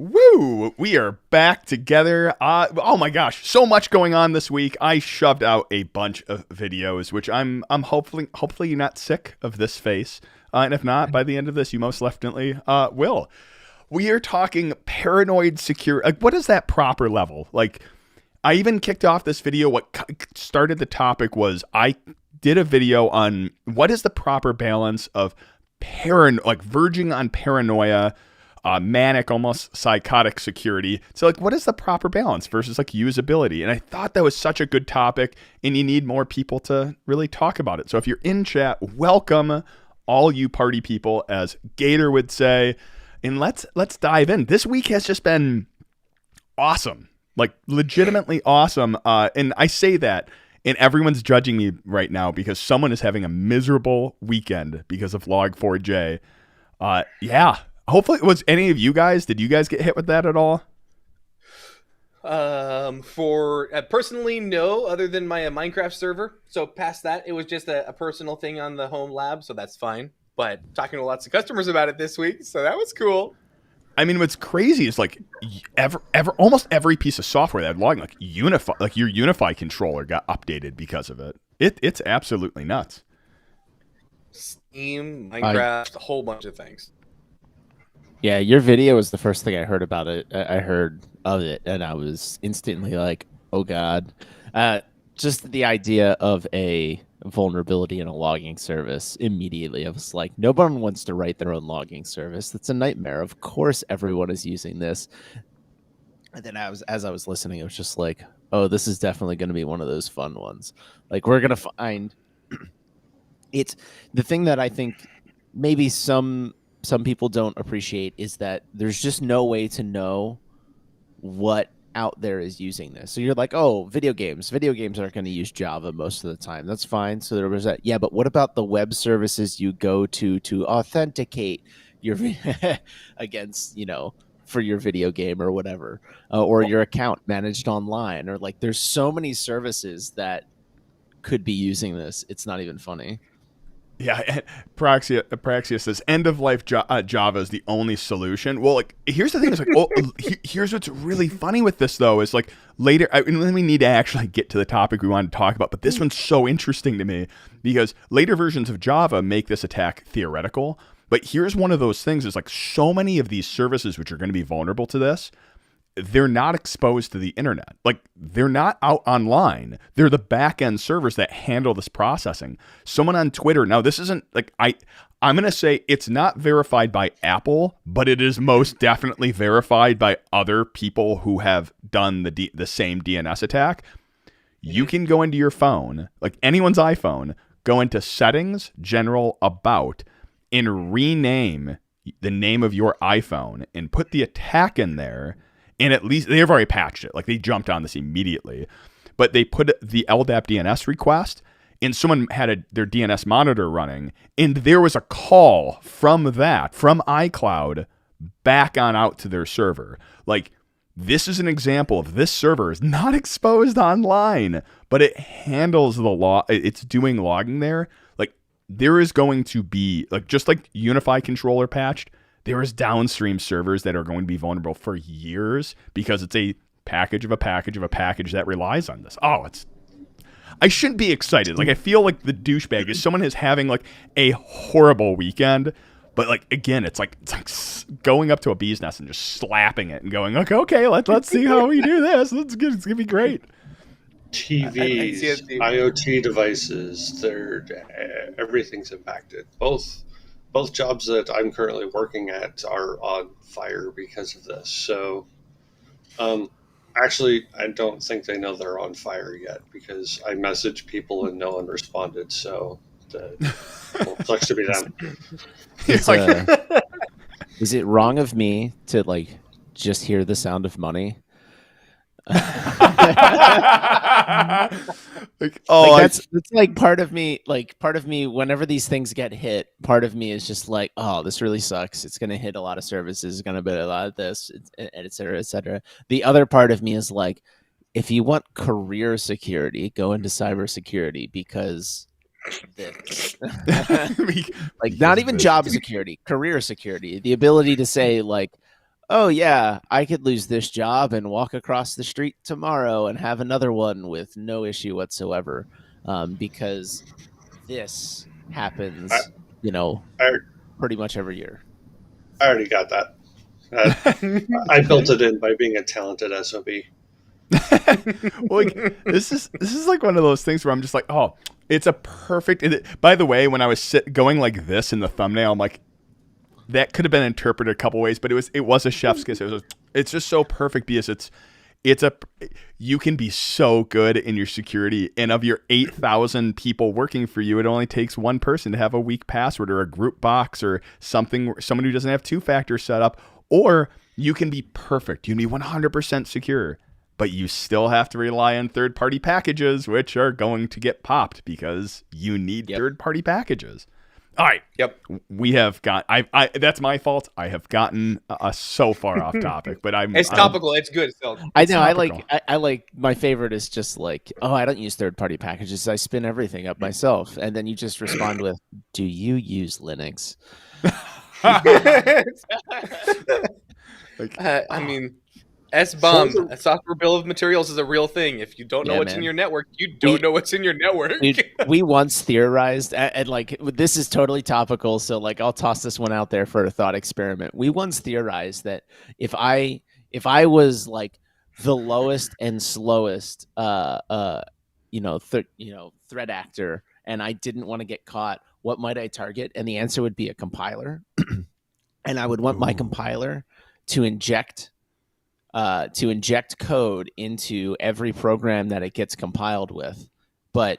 Woo! We are back together. Oh my gosh, so much going on this week. I shoved out a bunch of videos, which I'm hopefully you're not sick of this face. And if not, by the end of this, you most definitely will. We are talking paranoid security. Like, what is that proper level? Like, I even kicked off this video. What started the topic was I did a video on what is the proper balance of verging on paranoia, manic, almost psychotic security. So, like, what is the proper balance versus like usability? And I thought that was such a good topic, and you need more people to really talk about it. So, if you're in chat, welcome all you party people, as Gator would say, and let's dive in. This week has just been awesome, like legitimately awesome. And I say that, and everyone's judging me right now because someone is having a miserable weekend because of Log4j. Yeah. Hopefully, was any of you guys? Did you guys get hit with that at all? For personally, no. Other than my Minecraft server. So past that, it was just a personal thing on the home lab, so that's fine. But talking to lots of customers about it this week, so that was cool. I mean, what's crazy is like almost every piece of software that had logging, like Unify, like your Unify controller got updated because of it. It's absolutely nuts. Steam, Minecraft, a whole bunch of things. Yeah, your video was the first thing I heard about it. I heard of it, and I was instantly like, "Oh God!" Just the idea of a vulnerability in a logging service. Immediately, I was like, "No one wants to write their own logging service. That's a nightmare. Of course, everyone is using this." And then as I was listening, I was just like, "Oh, this is definitely going to be one of those fun ones. Like, we're gonna find." It's the thing that I think maybe some people don't appreciate is that there's just no way to know what out there is using this. So you're like, oh, video games aren't going to use Java most of the time. That's fine. So there was that. Yeah, but what about the web services you go to authenticate your against, for your video game or whatever, or your account managed online, or like there's so many services that could be using this. It's not even funny. Yeah, Praxia says end of life Java is the only solution. Well, like here's the thing: is like, here's what's really funny with this though is like later. And then we need to actually get to the topic we wanted to talk about. But this one's so interesting to me because later versions of Java make this attack theoretical. But here's one of those things: is like so many of these services which are going to be vulnerable to this, they're not exposed to the internet. Like they're not out online. They're the back end servers that handle this processing. Someone on Twitter. Now this isn't like I'm going to say it's not verified by Apple, but it is most definitely verified by other people who have done the same DNS attack. You can go into your phone, like anyone's iPhone, go into settings, general, about, and rename the name of your iPhone and put the attack in there. And at least they've already patched it. Like they jumped on this immediately, but they put the LDAP DNS request, and someone had their DNS monitor running, and there was a call from iCloud back on out to their server. Like this is an example of this server is not exposed online, but it handles the log. It's doing logging there. Like there is going to be like just like Unify controller patched. There is downstream servers that are going to be vulnerable for years because it's a package of a package of a package that relies on this. I shouldn't be excited. Like I feel like the douchebag is someone who's having like a horrible weekend, but like again, it's like going up to a bee's nest and just slapping it and going, okay, let's see how we do this. It's gonna be great. TVs, IoT devices, everything's impacted. Both jobs that I'm currently working at are on fire because of this. So, actually, I don't think they know they're on fire yet because I messaged people and no one responded. So, sucks to be them. Is it wrong of me to like just hear the sound of money? That's like part of me whenever these things get hit, part of me is just like, oh, this really sucks. It's going to hit a lot of services. It's going to be a lot of this, et cetera, et cetera. The other part of me is like, if you want career security, go into cybersecurity because like not even job security, career security, the ability to say like, oh yeah, I could lose this job and walk across the street tomorrow and have another one with no issue whatsoever, because this I, happens, I, pretty much every year. I already got that. I built it in by being a talented SOB. Well, like this is like one of those things where I'm just like, oh, it's a perfect. By the way, when I was going like this in the thumbnail, I'm like, that could have been interpreted a couple ways, but it was a chef's kiss. It's just so perfect because you can be so good in your security, and of your 8,000 people working for you, it only takes one person to have a weak password or a group box or something. Someone who doesn't have two-factor set up, or you can be perfect. You can be 100% secure. But you still have to rely on third-party packages, which are going to get popped because you need third-party packages. All right. Yep. We have got. I. That's my fault. I have gotten so far off topic, but It's topical. It's good. So. I know. I like. My favorite is just like, oh, I don't use third-party packages. I spin everything up myself, and then you just respond with, "Do you use Linux?" I mean. SBOM, a software bill of materials, is a real thing. If you don't know what's in your network, you don't know what's in your network. We once theorized, and like this is totally topical, so like I'll toss this one out there for a thought experiment. We once theorized that if I was like the lowest and slowest, threat actor, and I didn't want to get caught, what might I target? And the answer would be a compiler, and I would want my compiler to inject code into every program that it gets compiled with, but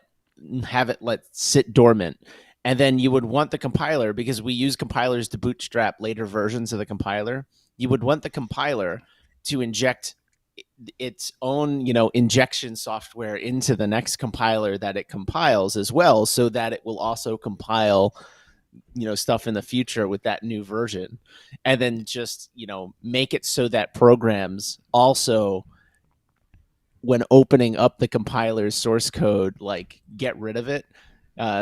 have it sit dormant. And then you would want the compiler, because we use compilers to bootstrap later versions of the compiler. You would want the compiler to inject its own, injection software into the next compiler that it compiles as well, so that it will also compile stuff in the future with that new version, and then just make it so that programs also, when opening up the compiler's source code, like get rid of it.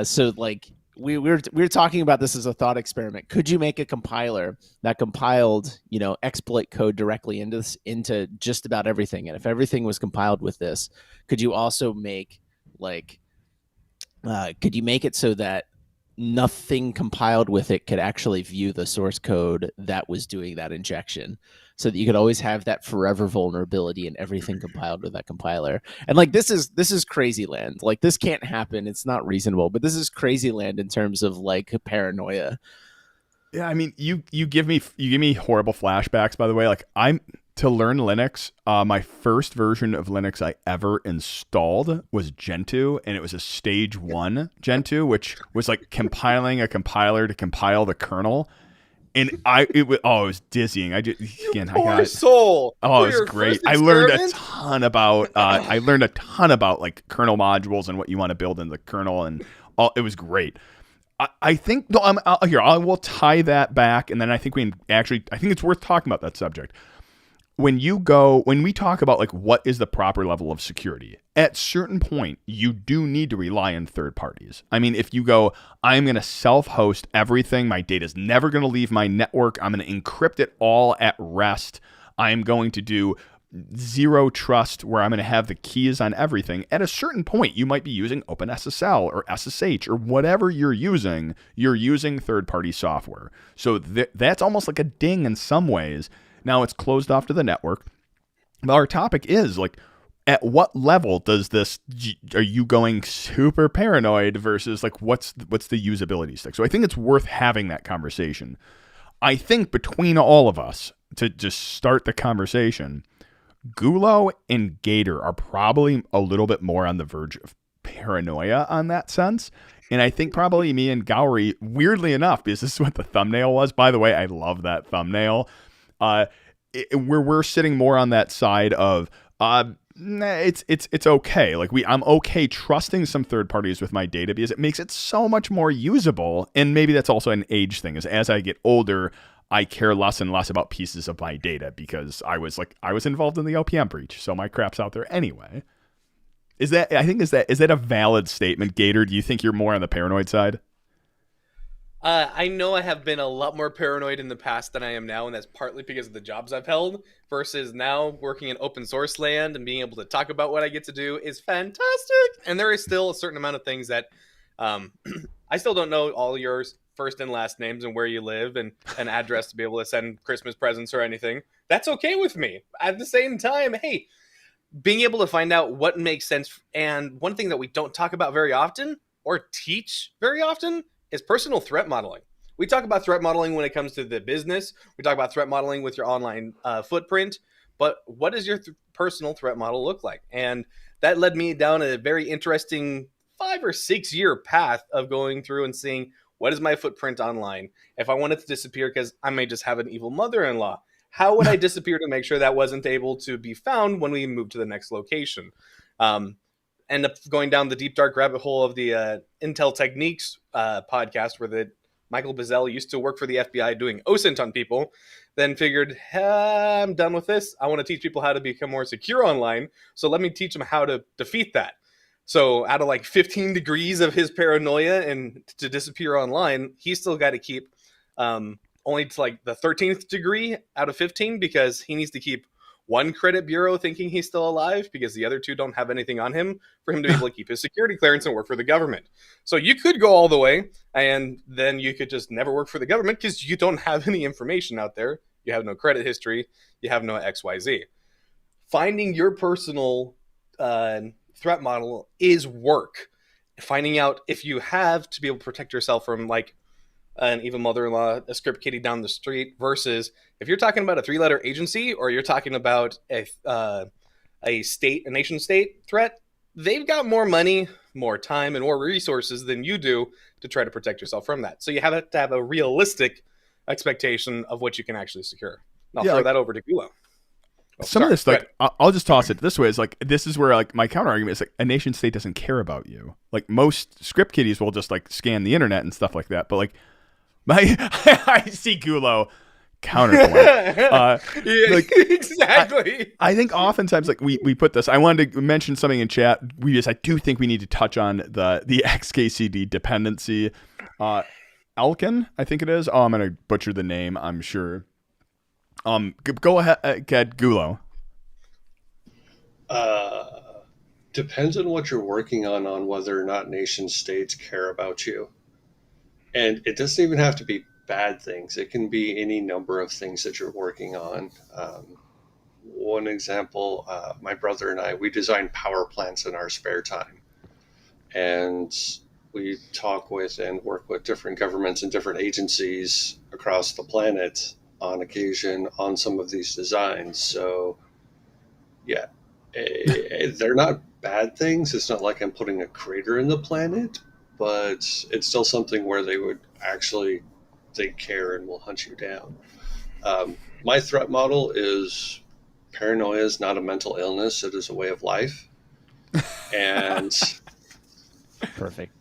So like we were talking about this as a thought experiment. Could you make a compiler that compiled exploit code directly into just about everything? And if everything was compiled with this, could you also make could you make it so that nothing compiled with it could actually view the source code that was doing that injection, so that you could always have that forever vulnerability in everything compiled with that compiler? And like this is crazy land. Like this can't happen. It's not reasonable, but this is crazy land in terms of like paranoia. Yeah, I mean, you give me horrible flashbacks. By the way, like to learn Linux, my first version of Linux I ever installed was Gentoo, and it was a stage 1 Gentoo, which was like compiling a compiler to compile the kernel. And it was dizzying. Poor soul. Oh, it was great. I learned a ton about like kernel modules and what you want to build in the kernel, and all. It was great. I think I will tie that back, and then I think I think it's worth talking about that subject. When we talk about like what is the proper level of security, at certain point you do need to rely on third parties. I mean, if you go, I'm going to self-host everything, my data's never going to leave my network, I'm going to encrypt it all at rest, I'm going to do zero trust where I'm going to have the keys on everything. At a certain point, you might be using OpenSSL or SSH or whatever you're using third-party software. So that's almost like a ding in some ways. Now it's closed off to the network. But our topic is like, at what level are you going super paranoid versus like what's the usability stick? So I think it's worth having that conversation. I think between all of us, to just start the conversation, Gulo and Gator are probably a little bit more on the verge of paranoia on that sense. And I think probably me and Gowrie, weirdly enough, because this is what the thumbnail was. By the way, I love that thumbnail. We're sitting more on that side of it's okay. Like I'm okay trusting some third parties with my data because it makes it so much more usable. And maybe that's also an age thing. As I get older, I care less and less about pieces of my data because I was involved in the OPM breach, so my crap's out there anyway. Is that a valid statement, Gator? Do you think you're more on the paranoid side? I know I have been a lot more paranoid in the past than I am now, and that's partly because of the jobs I've held. Versus now working in open source land and being able to talk about what I get to do is fantastic. And there is still a certain amount of things that um, I still don't know all your first and last names and where you live and an address to be able to send Christmas presents or anything. That's okay with me. At the same time, hey, being able to find out what makes sense. And one thing that we don't talk about very often or teach very often is personal threat modeling. We talk about threat modeling when it comes to the business. We talk about threat modeling with your online footprint. But what does your personal threat model look like? And that led me down a very interesting 5 or 6 year path of going through and seeing what is my footprint online. If I want it to disappear because I may just have an evil mother-in-law, how would I disappear to make sure that wasn't able to be found when we move to the next location? End up going down the deep dark rabbit hole of the Intel Techniques podcast, where Michael Bazell used to work for the FBI doing OSINT on people. Then figured, I'm done with this. I want to teach people how to become more secure online. So let me teach them how to defeat that. So out of like 15 degrees of his paranoia and to disappear online, he's still got to keep only to like the 13th degree out of 15 because he needs to keep one credit bureau thinking he's still alive because the other two don't have anything on him for him to be able to keep his security clearance and work for the government. So you could go all the way and then you could just never work for the government because you don't have any information out there. You have no credit history. You have no XYZ. Finding your personal threat model is work. Finding out if you have to be able to protect yourself from like an evil mother-in-law, a script kiddie down the street, versus if you're talking about a 3-letter agency or you're talking about a nation state threat, they've got more money, more time, and more resources than you do to try to protect yourself from that. So you have to have a realistic expectation of what you can actually secure. And I'll throw that over to Gulo. Some of this, like, I'll just toss it this way: is like, this is where like my counter argument is like, a nation state doesn't care about you. Like most script kiddies will just like scan the internet and stuff like that. But like, I see Gulo counterpoint. Exactly. I think oftentimes like we put this. I wanted to mention something in chat. I do think we need to touch on the XKCD dependency. Elkin, I think it is. Oh, I'm gonna butcher the name, I'm sure. Go ahead, Gulo. Depends on what you're working on whether or not nation states care about you. And it doesn't even have to be bad things. It can be any number of things that you're working on. One example, my brother and I, we design power plants in our spare time. And we talk with and work with different governments and different agencies across the planet on occasion on some of these designs. So, yeah, they're not bad things. It's not like I'm putting a crater in the planet, but it's still something where they care and will hunt you down. My threat model is paranoia is not a mental illness. It is a way of life. And perfect.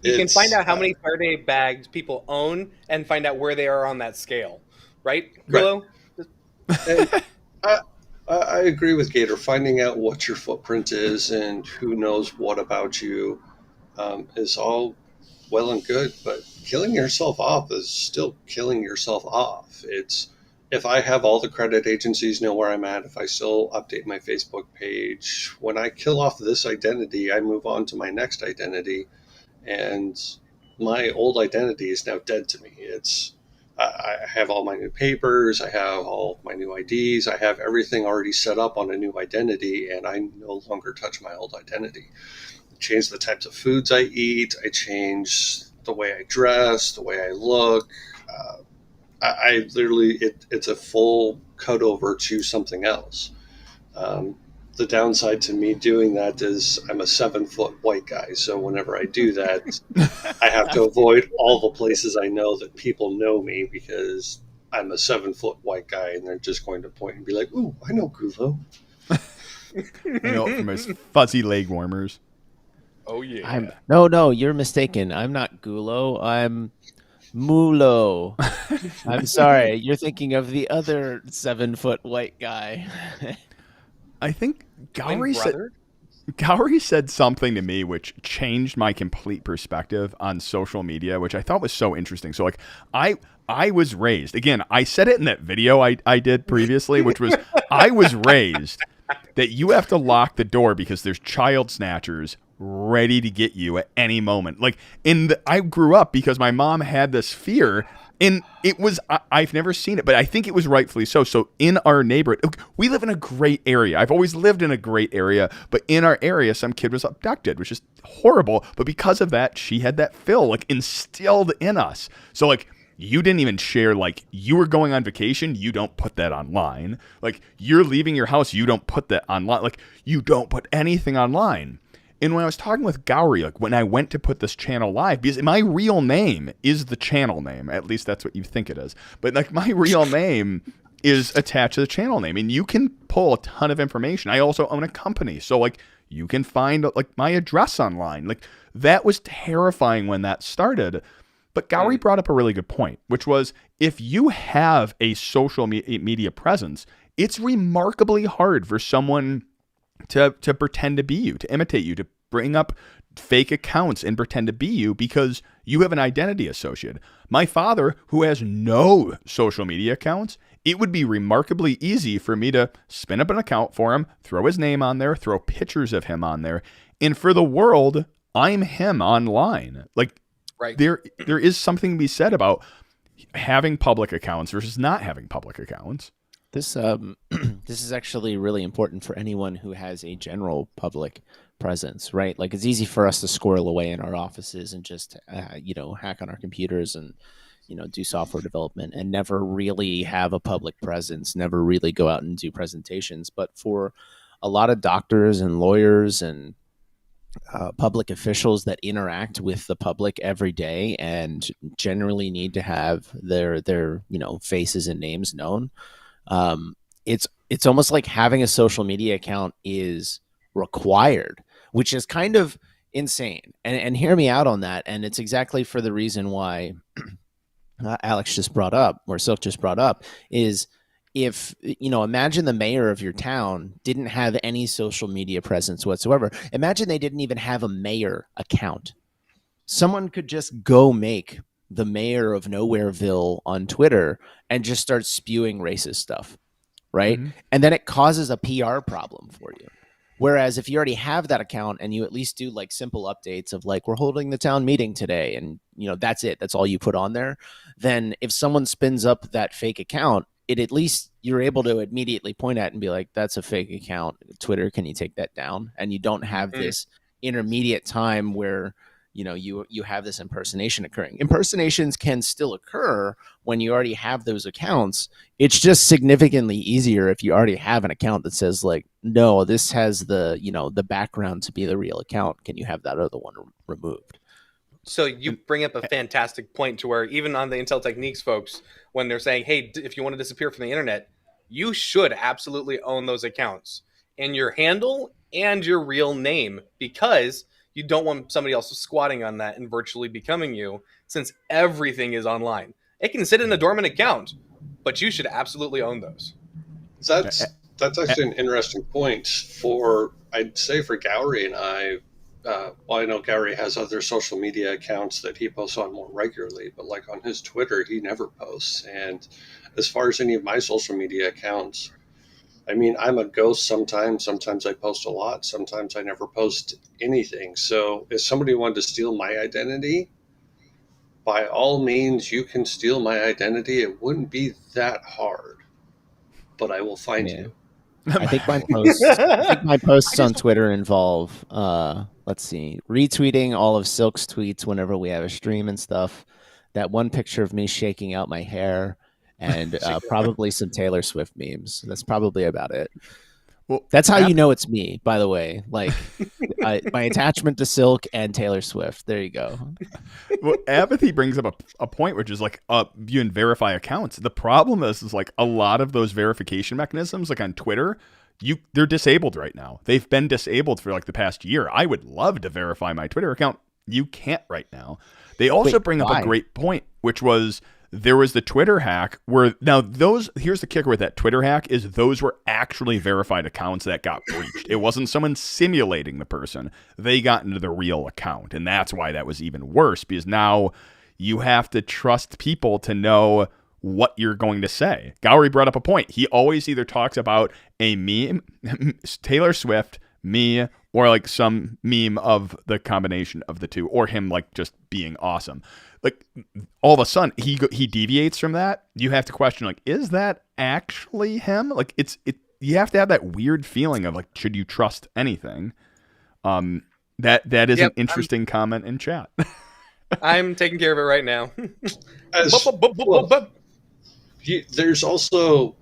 You can find out how many Faraday bags people own and find out where they are on that scale. Right, Grillo? Right. I agree with Gator. Finding out what your footprint is and who knows what about you is all well and good, but killing yourself off is still killing yourself off. If I have all the credit agencies know where I'm at, if I still update my Facebook page, when I kill off this identity, I move on to my next identity, and my old identity is now dead to me. I have all my new papers, I have all my new IDs, I have everything already set up on a new identity, and I no longer touch my old identity. I change the types of foods I eat, I change the way I dress, the way I look. I literally, it's a full cut over to something else. The downside to me doing that is I'm a 7-foot white guy. So whenever I do that, I have to avoid all the places I know that people know me because I'm a 7-foot white guy and they're just going to point and be like, ooh, I know Gulo. I know it from his fuzzy leg warmers. Oh, yeah. No, you're mistaken. I'm not Gulo. I'm Mulo. I'm sorry. You're thinking of the other 7-foot white guy. I think Gowrie said. Gowrie said something to me which changed my complete perspective on social media, which I thought was so interesting. So, like, I was raised, again, I said it in that video I did previously, which was I was raised that you have to lock the door because there's child snatchers ready to get you at any moment. Like, I grew up because my mom had this fear. And I've never seen it, but I think it was rightfully so. So in our neighborhood, we live in a great area. I've always lived in a great area, but in our area, some kid was abducted, which is horrible. But because of that, she had that like instilled in us. So like, you didn't even share, like, you were going on vacation, you don't put that online. Like, you're leaving your house, you don't put that online. Like, you don't put anything online. And when I was talking with Gowrie, like when I went to put this channel live, because my real name is the channel name, at least that's what you think it is. But like my real name is attached to the channel name, and you can pull a ton of information. I also own a company, so like you can find like my address online. Like that was terrifying when that started. But Gowrie brought up a really good point, which was if you have a social media presence, it's remarkably hard for someone to pretend to be you, to imitate you, to bring up fake accounts and pretend to be you because you have an identity associated. My father, who has no social media accounts, it would be remarkably easy for me to spin up an account for him, throw his name on there, throw pictures of him on there, and for the world, I'm him online. Like, right. There is something to be said about having public accounts versus not having public accounts. This this is actually really important for anyone who has a general public presence, right? Like it's easy for us to squirrel away in our offices and just hack on our computers and do software development and never really have a public presence, never really go out and do presentations. But for a lot of doctors and lawyers and public officials that interact with the public every day and generally need to have their faces and names known. It's almost like having a social media account is required, which is kind of insane. And hear me out on that. And it's exactly for the reason why Alex just brought up, or Silk just brought up, is if, imagine the mayor of your town didn't have any social media presence whatsoever. Imagine they didn't even have a mayor account. Someone could just go make the mayor of Nowhereville on Twitter and just start spewing racist stuff, right? Mm-hmm. And then it causes a PR problem for you. Whereas if you already have that account and you at least do like simple updates of like, we're holding the town meeting today, and that's it, that's all you put on there, then if someone spins up that fake account, it at least you're able to immediately point at and be like, that's a fake account. Twitter, can you take that down? And you don't have this intermediate time where you have this impersonation occurring. Impersonations can still occur when you already have those accounts. It's just significantly easier if you already have an account that says like, no, this has the background to be the real account. Can you have that other one removed? So you bring up a fantastic point to where even on the Intel Techniques folks, when they're saying, hey, if you want to disappear from the internet, you should absolutely own those accounts and your handle and your real name, because you don't want somebody else squatting on that and virtually becoming you, since everything is online. It can sit in a dormant account, but you should absolutely own those. That's actually an interesting point I'd say for Gowrie and I. I know Gowrie has other social media accounts that he posts on more regularly, but like on his Twitter, he never posts. And as far as any of my social media accounts, I mean, I'm a ghost sometimes. Sometimes I post a lot. Sometimes I never post anything. So if somebody wanted to steal my identity, by all means, you can steal my identity. It wouldn't be that hard, but I will find you. I think my posts on Twitter involve, retweeting all of Silk's tweets whenever we have a stream and stuff. That one picture of me shaking out my hair, and probably some Taylor Swift memes. That's probably about it. Well, that's how you know it's me, by the way. Like my attachment to Silk and Taylor Swift. There you go. Well, Apathy brings up a point, which is like you can verify accounts. The problem is like a lot of those verification mechanisms, like on Twitter, they're disabled right now. They've been disabled for like the past year. I would love to verify my Twitter account. You can't right now. They also bring up a great point, which was there was the Twitter hack where now here's the kicker with that Twitter hack is those were actually verified accounts that got breached. It wasn't someone simulating the person. They got into the real account. And that's why that was even worse, because now you have to trust people to know what you're going to say. Gowrie brought up a point. He always either talks about a meme, Taylor Swift, me, or like some meme of the combination of the two, or him like just being awesome. Like all of a sudden he deviates from that. You have to question like, is that actually him? Like you have to have that weird feeling of like, should you trust anything? That is an interesting comment in chat. I'm taking care of it right now. There's also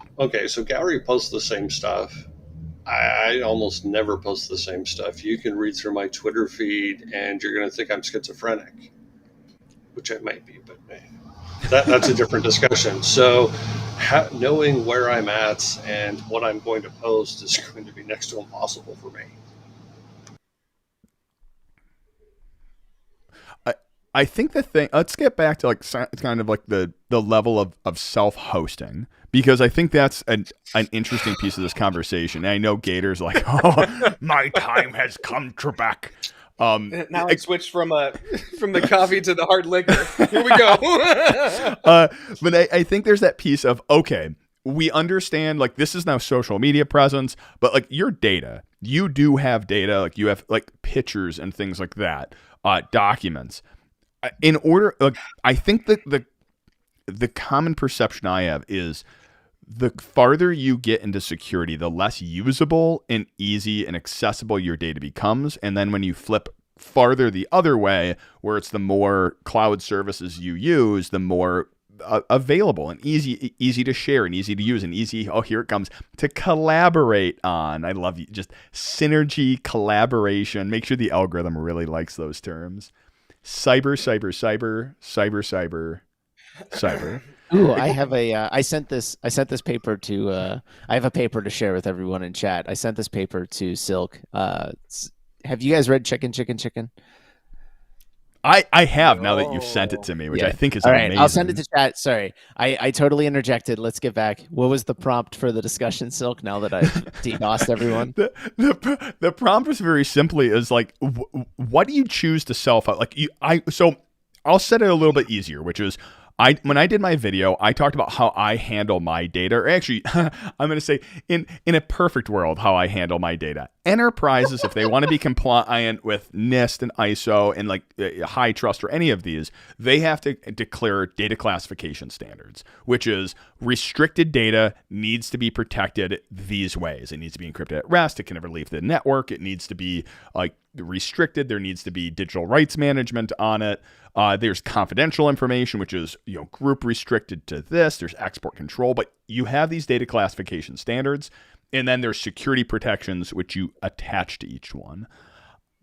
so Gowrie posts the same stuff. I almost never post the same stuff. You can read through my Twitter feed and you're going to think I'm schizophrenic, which I might be, but that's a different discussion. So knowing where I'm at and what I'm going to post is going to be next to impossible for me. I think the thing, let's get back to like kind of like the level of self-hosting, because I think that's an interesting piece of this conversation. And I know Gator's like, oh, my time has come, Trebek. Now I switched from the coffee to the hard liquor. Here we go. But I think there's that piece of, okay, we understand like this is now social media presence, but like your data, you do have data, like you have like pictures and things like that, documents. In order, I think that the common perception I have is the farther you get into security, the less usable and easy and accessible your data becomes. And then when you flip farther the other way, where it's the more cloud services you use, the more available and easy to share and easy to use and easy, oh, here it comes, to collaborate on. I love you. Just synergy, collaboration. Make sure the algorithm really likes those terms. Cyber. Ooh, I have I sent this paper to I have a paper to share with everyone in chat. I sent this paper to Silk. Have you guys read Chicken? I have, now that you've sent it to me, which I think is all right. amazing. I'll send it to chat. Sorry, I totally interjected. Let's get back. What was the prompt for the discussion, Silk? Now that I've DDoSed everyone, the prompt was very simply is like, what do you choose to self out? Like so I'll set it a little bit easier, which is when I did my video, I talked about how I handle my data, or actually, I'm going to say in a perfect world, how I handle my data. Enterprises, if they want to be compliant with NIST and ISO and like high trust or any of these, they have to declare data classification standards, which is restricted data needs to be protected these ways. It needs to be encrypted at rest. It can never leave the network. It needs to be like restricted. There needs to be digital rights management on it. There's confidential information, which is group restricted to this. There's export control, but you have these data classification standards, and then there's security protections which you attach to each one.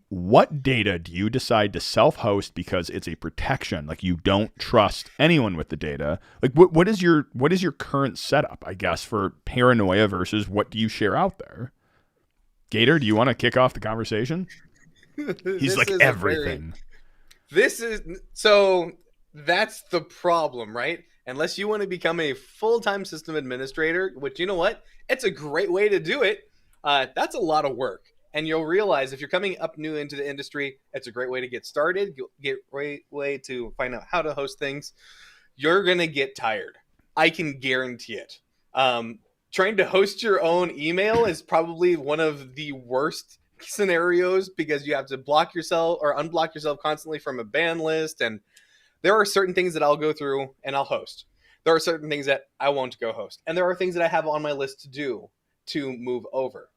What data do you decide to self-host because it's a protection? Like you don't trust anyone with the data. Like what is your current setup, I guess, for paranoia versus what do you share out there? Gator, do you want to kick off the conversation? He's like everything. So that's the problem, right? Unless you want to become a full-time system administrator, which, you know what? It's a great way to do it. That's a lot of work. And you'll realize if you're coming up new into the industry, it's a great way to get started, great way to find out how to host things. You're going to get tired. I can guarantee it. Trying to host your own email is probably one of the worst scenarios because you have to block yourself or unblock yourself constantly from a ban list. And there are certain things that I'll go through and I'll host. There are certain things that I won't go host. And there are things that I have on my list to do to move over.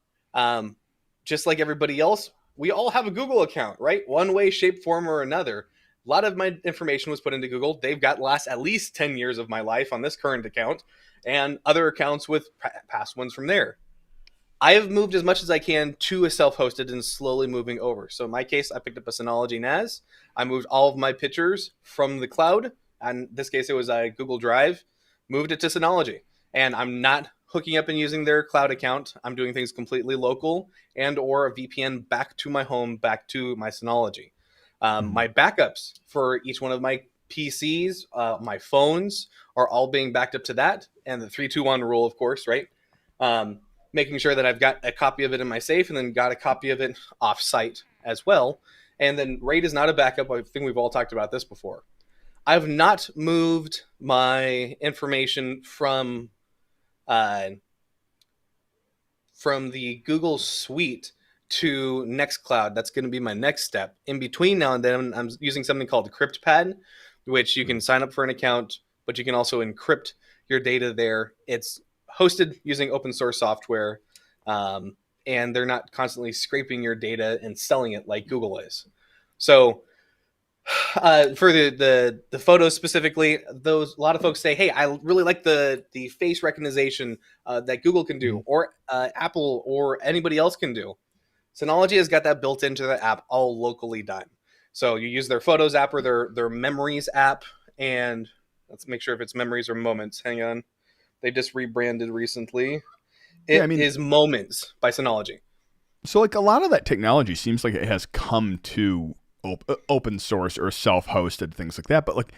Just like everybody else, we all have a Google account, right? One way, shape, form, or another. A lot of my information was put into Google. They've got at least 10 years of my life on this current account and other accounts with past ones from there. I have moved as much as I can to a self-hosted and slowly moving over. So in my case, I picked up a Synology NAS. I moved all of my pictures from the cloud. And in this case, it was a Google Drive. Moved it to Synology. And I'm not hooking up and using their cloud account. I'm doing things completely local and or a VPN back to my home, back to my Synology. My backups for each one of my PCs, my phones are all being backed up to that, and the 3-2-1 rule, of course, right? Making sure that I've got a copy of it in my safe and then got a copy of it off-site as well. And then RAID is not a backup. I think we've all talked about this before. I've not moved my information from the Google Suite to Nextcloud. That's going to be my next step. In between now and then, I'm using something called CryptPad, which you can sign up for an account, but you can also encrypt your data there. It's hosted using open source software, and they're not constantly scraping your data and selling it like Google is. So for the photos specifically, a lot of folks say, hey, I really like the face recognition that Google can do, or Apple or anybody else can do. Synology has got that built into the app, all locally done. So you use their Photos app or their Memories app, and let's make sure if it's Memories or Moments. Hang on. They just rebranded recently. It is Moments by Synology. So like a lot of that technology seems like it has come to open source or self-hosted, things like that. But like,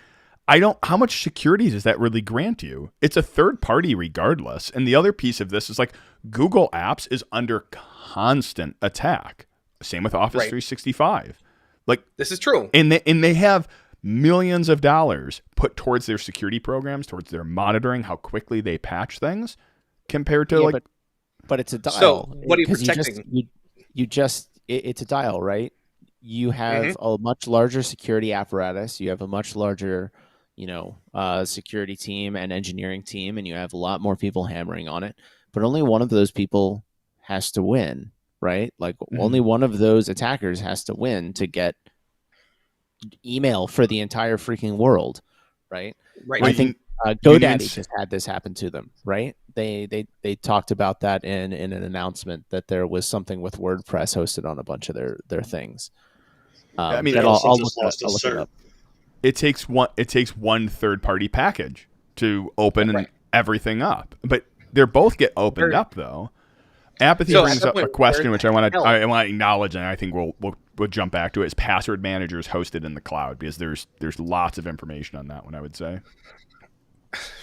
how much security does that really grant you? It's a third party regardless. And the other piece of this is like Google Apps is under constant attack. Same with Office 365. Like, this is true. And they have millions of dollars put towards their security programs, towards their monitoring, how quickly they patch things, compared to but it's a dial. So what are you protecting? It's a dial, right? You have a much larger security apparatus. You have a much larger, security team and engineering team, and you have a lot more people hammering on it. But only one of those people has to win, right? Like only one of those attackers has to win to get email for the entire freaking world, right? Right. I think GoDaddy just had this happen to them, right? They talked about that in an announcement that there was something with WordPress hosted on a bunch of their things. I'll look it up. It takes one third party package to open everything up, but they both get opened up though. Apathy brings up a question which I want to acknowledge, and I think we'll jump back to it. Is password managers hosted in the cloud? Because there's lots of information on that one, I would say.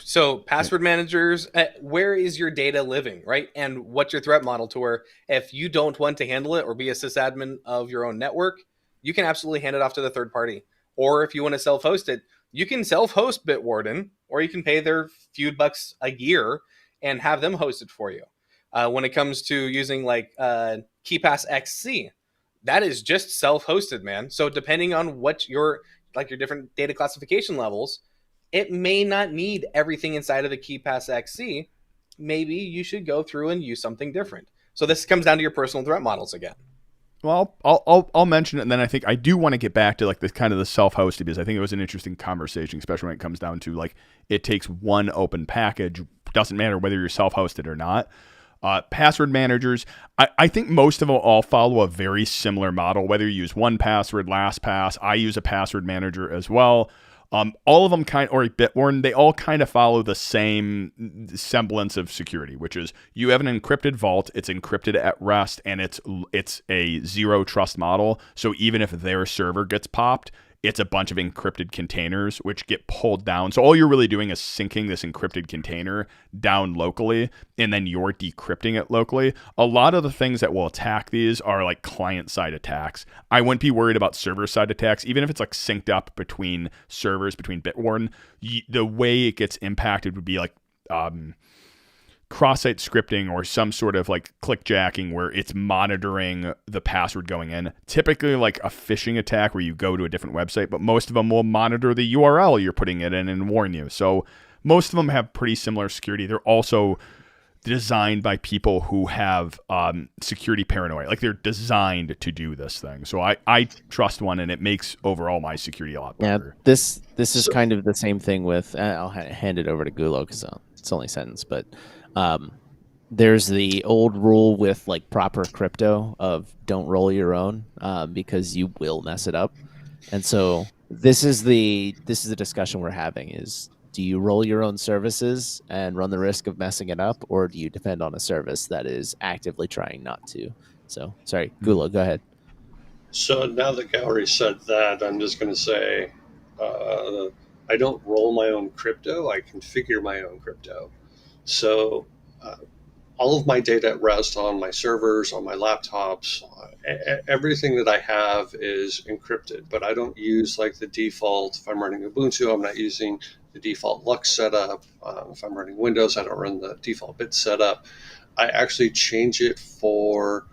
So password managers, where is your data living, right? And what's your threat model to where if you don't want to handle it or be a sysadmin of your own network, you can absolutely hand it off to the third party. Or if you want to self-host it, you can self-host Bitwarden, or you can pay their few bucks a year and have them host it for you. When it comes to using like KeePass XC, that is just self-hosted, man. So depending on what your different data classification levels, it may not need everything inside of the KeePass XC. Maybe you should go through and use something different. So this comes down to your personal threat models again. Well, I'll mention it, and then I think I do want to get back to like the kind of the self-hosted, because I think it was an interesting conversation, especially when it comes down to like it takes one open package. Doesn't matter whether you're self-hosted or not. Password managers, I think most of them all follow a very similar model, whether you use 1Password, LastPass. I use a password manager as well. All of them or Bitwarden, they all kind of follow the same semblance of security, which is you have an encrypted vault, it's encrypted at rest, and it's a zero trust model. So even if their server gets popped, it's a bunch of encrypted containers which get pulled down. So all you're really doing is syncing this encrypted container down locally, and then you're decrypting it locally. A lot of the things that will attack these are like client-side attacks. I wouldn't be worried about server-side attacks, even if it's like synced up between servers, between Bitwarden. The way it gets impacted would be like cross-site scripting or some sort of like clickjacking where it's monitoring the password going in. Typically like a phishing attack where you go to a different website, but most of them will monitor the URL you're putting it in and warn you. So most of them have pretty similar security. They're also designed by people who have security paranoia. Like they're designed to do this thing. So I trust one, and it makes overall my security a lot better. Yeah, this is kind of the same thing with, I'll hand it over to Gulo because it's only a sentence, but there's the old rule with like proper crypto of don't roll your own because you will mess it up. And so this is the discussion we're having is, do you roll your own services and run the risk of messing it up, or do you depend on a service that is actively trying not to? So sorry, Gulo, go ahead. So now that Gowrie said that, I'm just going to say I don't roll my own crypto. I configure my own crypto. So all of my data at rest on my servers, on my laptops, everything that I have is encrypted, but I don't use like the default. If I'm running Ubuntu, I'm not using the default Lux setup. If I'm running Windows, I don't run the default bit setup. I actually change it for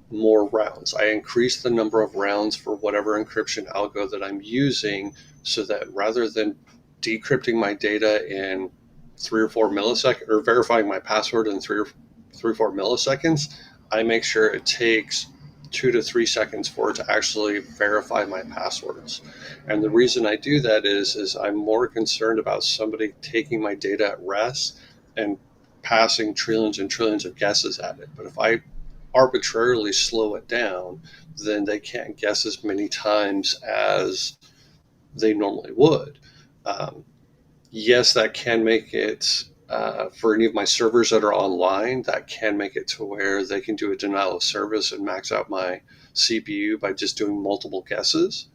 more rounds. I increase the number of rounds for whatever encryption algo that I'm using, so that rather than decrypting my data in 3 or 4 milliseconds, or verifying my password in 3 or 4 milliseconds, I make sure it takes 2 to 3 seconds for it to actually verify my passwords. And the reason I do that is I'm more concerned about somebody taking my data at rest and passing trillions and trillions of guesses at it. But if I arbitrarily slow it down, then they can't guess as many times as they normally would. Yes, that can make it, for any of my servers that are online, that can make it to where they can do a denial of service and max out my CPU by just doing multiple guesses.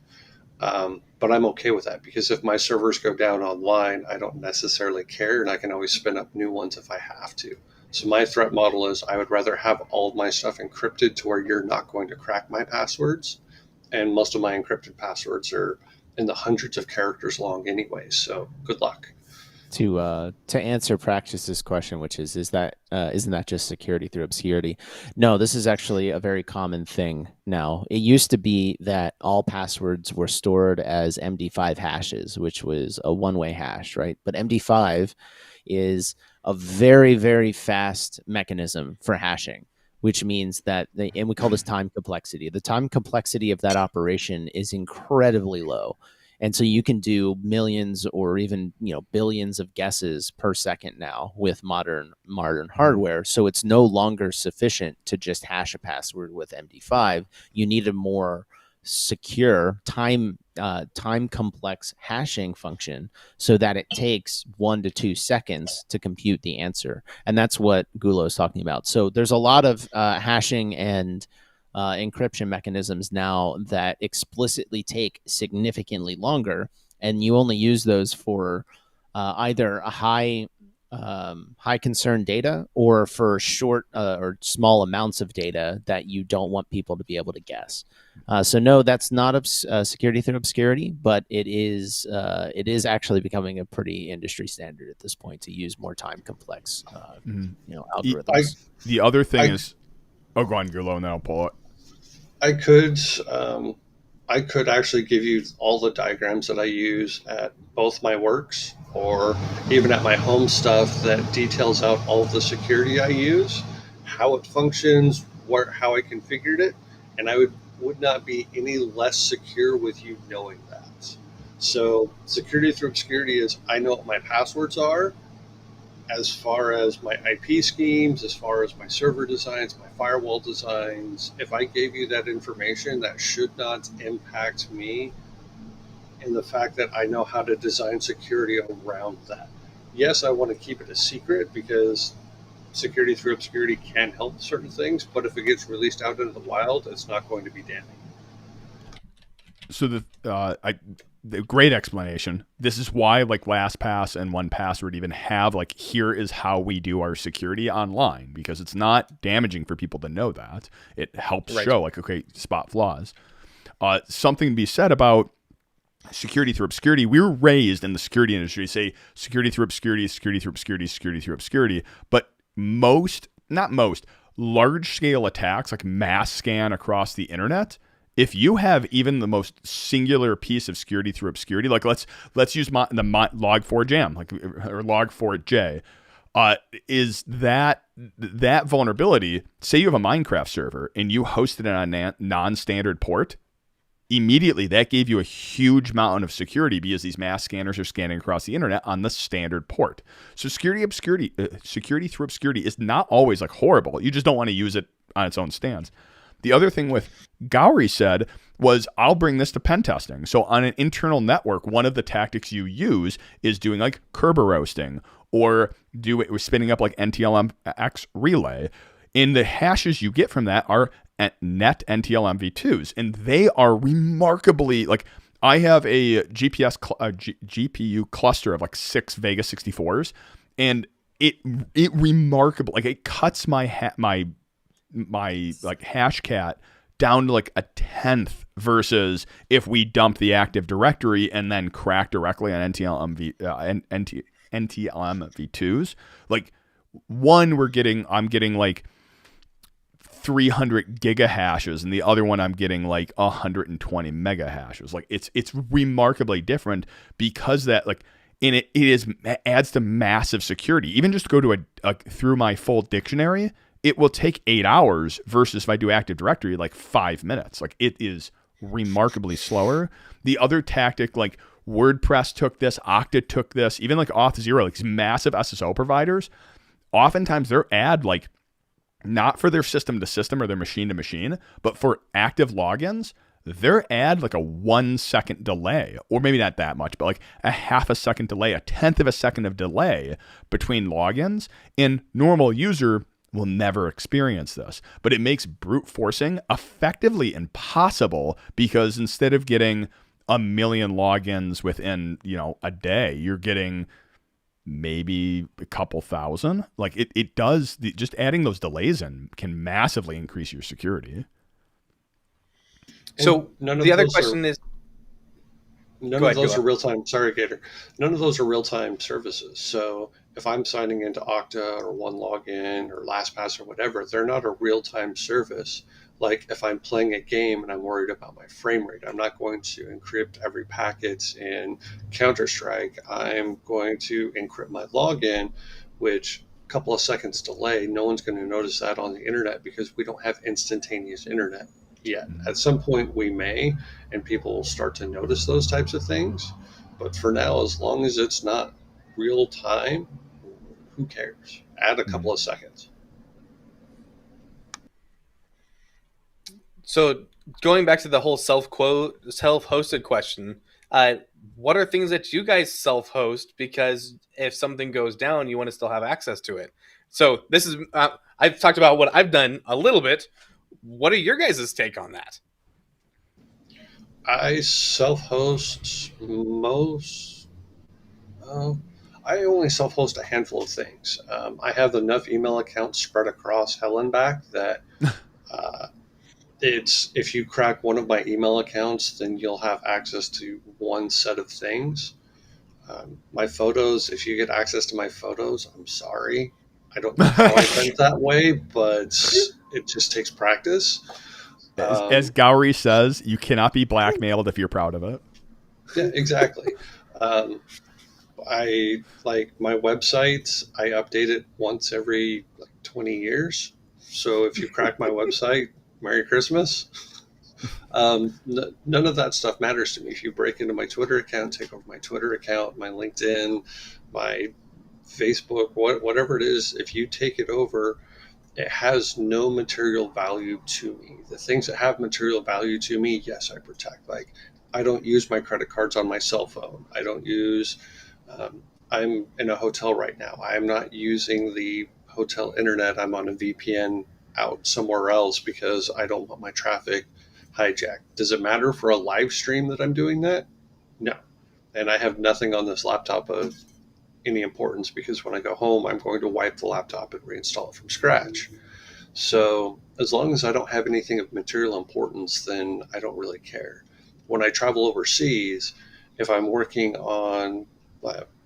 But I'm okay with that, because if my servers go down online, I don't necessarily care, and I can always spin up new ones if I have to. So my threat model is I would rather have all of my stuff encrypted to where you're not going to crack my passwords. And most of my encrypted passwords are in the hundreds of characters long anyway. So good luck. To answer Praxis's question, which is that isn't that just security through obscurity? No, this is actually a very common thing now. It used to be that all passwords were stored as MD5 hashes, which was a one-way hash, right? But MD5 is a very, very fast mechanism for hashing, which means that, and we call this time complexity. The time complexity of that operation is incredibly low. And so you can do millions or even billions of guesses per second now with modern hardware. So it's no longer sufficient to just hash a password with MD5. You need a more secure time complex hashing function, so that it takes 1 to 2 seconds to compute the answer. And that's what Gulo is talking about. So there's a lot of hashing and encryption mechanisms now that explicitly take significantly longer, and you only use those for either a high concern data, or for short or small amounts of data that you don't want people to be able to guess. So no, that's not security through obscurity, but it is actually becoming a pretty industry standard at this point to use more time complex algorithms. The other thing is, go on, Gulo, and then I'll pull it. I could actually give you all the diagrams that I use at both my works, or even at my home stuff, that details out all of the security I use, how it functions, how I configured it, and I would not be any less secure with you knowing that. So security through obscurity is, I know what my passwords are. As far as my IP schemes, as far as my server designs, my firewall designs, if I gave you that information, that should not impact me in the fact that I know how to design security around that. Yes, I want to keep it a secret, because security through obscurity can help certain things, but if it gets released out into the wild, it's not going to be damning. So the great explanation. This is why LastPass and 1Password even have here is how we do our security online, because it's not damaging for people to know that. It helps show okay, spot flaws. Something to be said about security through obscurity. We were raised in the security industry to say security through obscurity, security through obscurity, security through obscurity. But not most, large scale attacks, like mass scan across the internet, if you have even the most singular piece of security through obscurity, let's use the log4j, or log4j, is that vulnerability. Say you have a Minecraft server and you hosted it on a non-standard port. Immediately, that gave you a huge amount of security, because these mass scanners are scanning across the internet on the standard port. So security through obscurity is not always horrible. You just don't want to use it on its own stance. The other thing with Gowrie said was, I'll bring this to pen testing. So on an internal network, one of the tactics you use is doing Kerber roasting, or spinning up NTLMX relay. And the hashes you get from that are net NTLM v2s. And they are remarkably, I have a GPU cluster of like 6 Vega 64s, and it remarkable, like it cuts my like Hashcat down to like a tenth versus if we dump the Active Directory and then crack directly on NTLM v2s. Like one I'm getting like 300 gigahashes, and the other one I'm getting like 120 mega hashes. Like it's remarkably different because that like and it adds to massive security. Even just go to a through my full dictionary, it will take 8 hours versus if I do Active Directory like 5 minutes. Like it is remarkably slower. The other tactic, like WordPress took this, Okta took this, even like Auth0, like these massive SSO providers, oftentimes their ad like not for their system to system or their machine to machine, but for active logins, their ad like a 1 second delay, or maybe not that much, but like a half a second delay, a tenth of a second of delay between logins. And normal user will never experience this, but it makes brute forcing effectively impossible because instead of getting 1 million logins within, a day, you're getting maybe a couple thousand. Like it does, just adding those delays in can massively increase your security. So the other question is, none of those are real-time. Sorry, Gator. None of those are real-time services. So if I'm signing into Okta or OneLogin or LastPass or whatever, they're not a real-time service. Like if I'm playing a game and I'm worried about my frame rate, I'm not going to encrypt every packet in Counter-Strike. I'm going to encrypt my login, which a couple of seconds delay, no one's going to notice that on the internet because we don't have instantaneous internet yet. At some point we may, and people will start to notice those types of things. But for now, as long as it's not real time, who cares? Add a couple of seconds. So going back to the whole self-hosted question, what are things that you guys self-host? Because if something goes down, you want to still have access to it. So this is, I've talked about what I've done a little bit. What are your guys' take on that? I self-host I only self-host a handful of things. I have enough email accounts spread across hell and back that if you crack one of my email accounts, then you'll have access to one set of things. My photos, if you get access to my photos, I'm sorry. I don't know how I went that way, but it just takes practice. As Gowrie says, you cannot be blackmailed if you're proud of it. Yeah, exactly. I like my website. I update it once every 20 years. So if you crack my website, Merry Christmas. None of that stuff matters to me. If you break into my Twitter account, take over my Twitter account, my LinkedIn, my Facebook, whatever it is, if you take it over, it has no material value to me. The things that have material value to me, yes, I protect. Like I don't use my credit cards on my cell phone. I don't use, I'm in a hotel right now. I'm not using the hotel internet. I'm on a VPN out somewhere else because I don't want my traffic hijacked. Does it matter for a live stream that I'm doing that? No. And I have nothing on this laptop of any importance because when I go home, I'm going to wipe the laptop and reinstall it from scratch. So as long as I don't have anything of material importance, then I don't really care. When I travel overseas, if I'm working on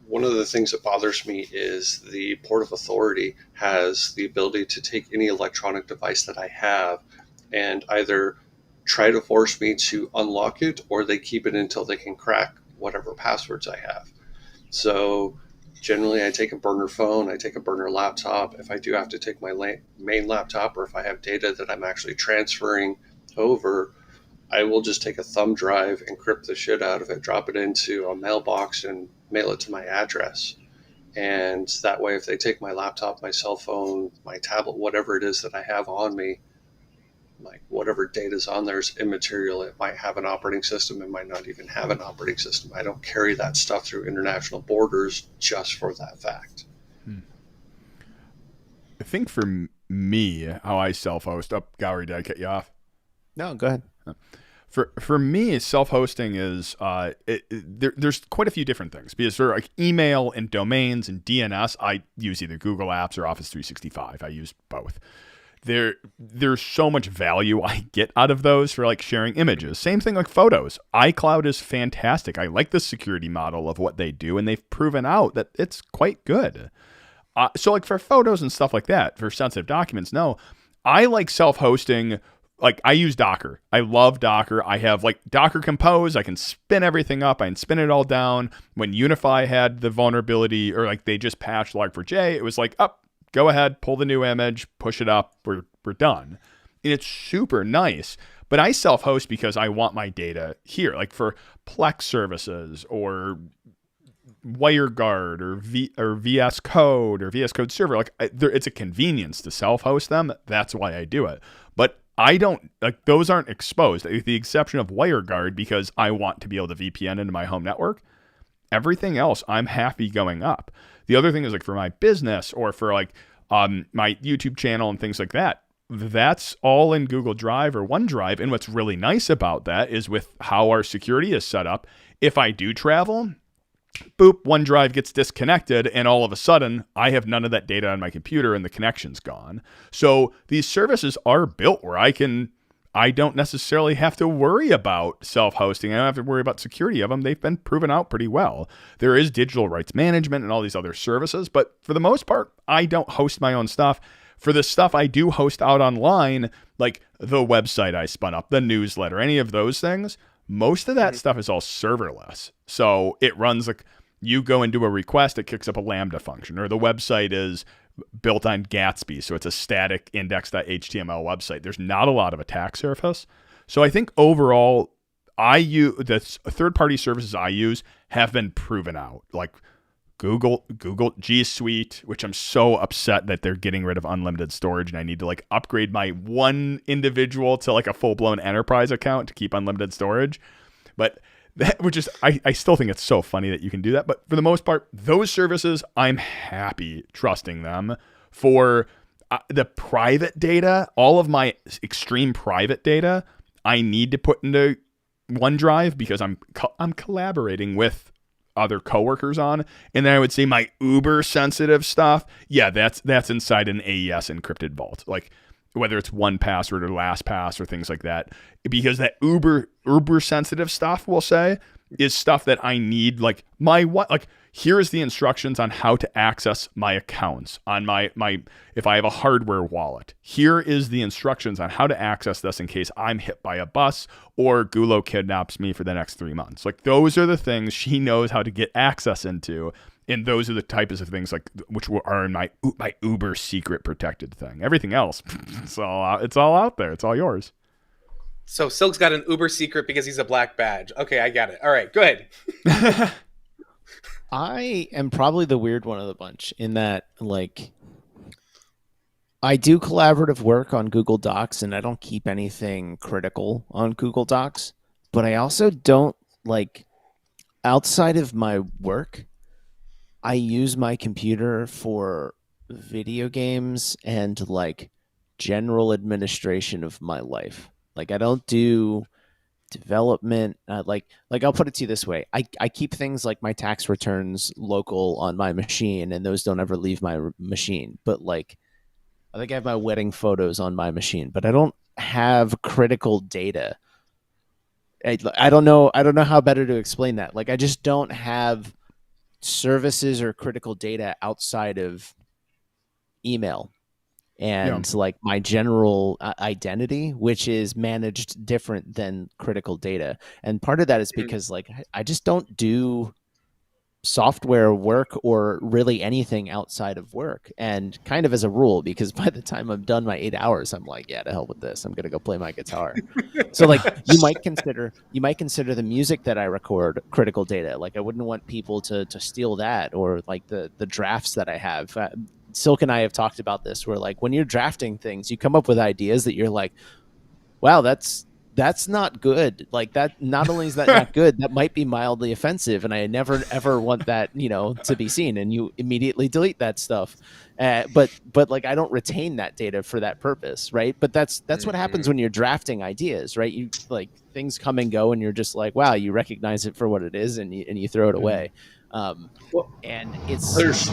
one of the things that bothers me is the Port of Authority has the ability to take any electronic device that I have and either try to force me to unlock it or they keep it until they can crack whatever passwords I have. So generally I take a burner phone, I take a burner laptop. If I do have to take my main laptop or if I have data that I'm actually transferring over, I will just take a thumb drive, encrypt the shit out of it, drop it into a mailbox and mail it to my address. And that way, if they take my laptop, my cell phone, my tablet, whatever it is that I have on me, like whatever data's on there is immaterial. It might have an operating system. It might not even have an operating system. I don't carry that stuff through international borders just for that fact. I think for me, how I self-host, Gowrie, did I cut you off? No, go ahead. For me, self-hosting is there's quite a few different things because for like email and domains and DNS, I use either Google Apps or Office 365. I use both. There's so much value I get out of those for like sharing images. Same thing like photos. iCloud is fantastic. I like the security model of what they do, and they've proven out that it's quite good. So like for photos and stuff like that, for sensitive documents, no, I like self-hosting. Like I use Docker. I love Docker. I have like Docker Compose. I can spin everything up. I can spin it all down. When Unify had the vulnerability, or like they just patched Log4j, it was like, up, go ahead, pull the new image, push it up. We're done. And it's super nice. But I self-host because I want my data here, like for Plex services or WireGuard or VS Code or VS Code Server. Like it's a convenience to self-host them. That's why I do it. But I don't like those aren't exposed, with the exception of WireGuard, because I want to be able to VPN into my home network. Everything else, I'm happy going up. The other thing is like for my business or for like my YouTube channel and things like that, that's all in Google Drive or OneDrive. And what's really nice about that is with how our security is set up, if I do travel, boop, OneDrive gets disconnected, and all of a sudden, I have none of that data on my computer, and the connection's gone. So these services are built where I don't necessarily have to worry about self-hosting. I don't have to worry about security of them. They've been proven out pretty well. There is digital rights management and all these other services, but for the most part, I don't host my own stuff. For the stuff I do host out online, like the website I spun up, the newsletter, any of those things, most of that stuff is all serverless. So it runs like you go and do a request, it kicks up a Lambda function, or the website is built on Gatsby. So it's a static index.html website. There's not a lot of attack surface. So I think overall, the third-party services I use have been proven out. Like Google G Suite, which I'm so upset that they're getting rid of unlimited storage, and I need to like upgrade my one individual to like a full-blown enterprise account to keep unlimited storage. But that, which is, I still think it's so funny that you can do that. But for the most part, those services, I'm happy trusting them. For the private data, all of my extreme private data, I need to put into OneDrive because I'm collaborating with other coworkers on. And then I would say my uber sensitive stuff, yeah, that's inside an AES encrypted vault, like whether it's 1Password or LastPass or things like that, because that uber sensitive stuff, we'll say, is stuff that I need. Like here's the instructions on how to access my accounts on my if I have a hardware wallet. Here is the instructions on how to access this in case I'm hit by a bus or Gulo kidnaps me for the next 3 months. Like those are the things she knows how to get access into, and those are the types of things like which are in my uber secret protected thing. Everything else, it's all out there. It's all yours. So Silk's got an uber secret because he's a black badge. Okay, I got it. All right, go ahead. I am probably the weird one of the bunch in that, like, I do collaborative work on Google Docs, and I don't keep anything critical on Google Docs, but I also don't, like, outside of my work, I use my computer for video games and, like, general administration of my life. Like, I don't do development. Like I'll put it to you this way. I keep things like my tax returns local on my machine, and those don't ever leave my machine. But like, I think I have my wedding photos on my machine, but I don't have critical data. I don't know how better to explain that. Like, I just don't have services or critical data outside of email and like my general identity, which is managed different than critical data. And part of that is because like I just don't do software work or really anything outside of work, and kind of as a rule, because by the time I'm done my 8 hours, I'm like, yeah, to hell with this, I'm gonna go play my guitar. So like you might consider the music that I record critical data. Like I wouldn't want people to steal that, or like the drafts that I have. Silk and I have talked about this, where like when you're drafting things, you come up with ideas that you're like, wow, that's that's not good. Like that, not only is that not good, that might be mildly offensive, and I never ever want that, to be seen. And you immediately delete that stuff. But like I don't retain that data for that purpose, right? But that's what happens when you're drafting ideas, right? You like things come and go, and you're just like, wow, you recognize it for what it is, and you throw it away. And it's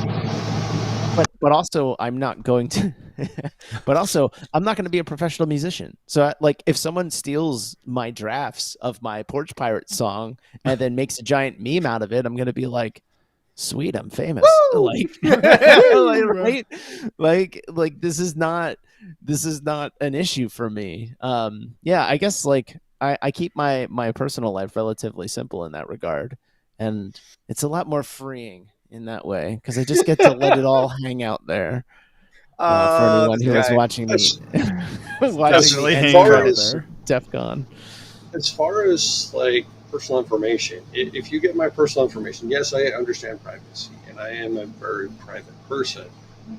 but also I'm not going to but also I'm not going to be a professional musician. So like if someone steals my drafts of my Porch Pirate song and then makes a giant meme out of it, I'm going to be like, sweet, I'm famous. Like, right? Like this is not an issue for me. I guess like I keep my personal life relatively simple in that regard, and it's a lot more freeing in that way because I just get to let it all hang out there. For anyone who was watching DEF CON. As far as like personal information, if you get my personal information, yes, I understand privacy, and I am a very private person.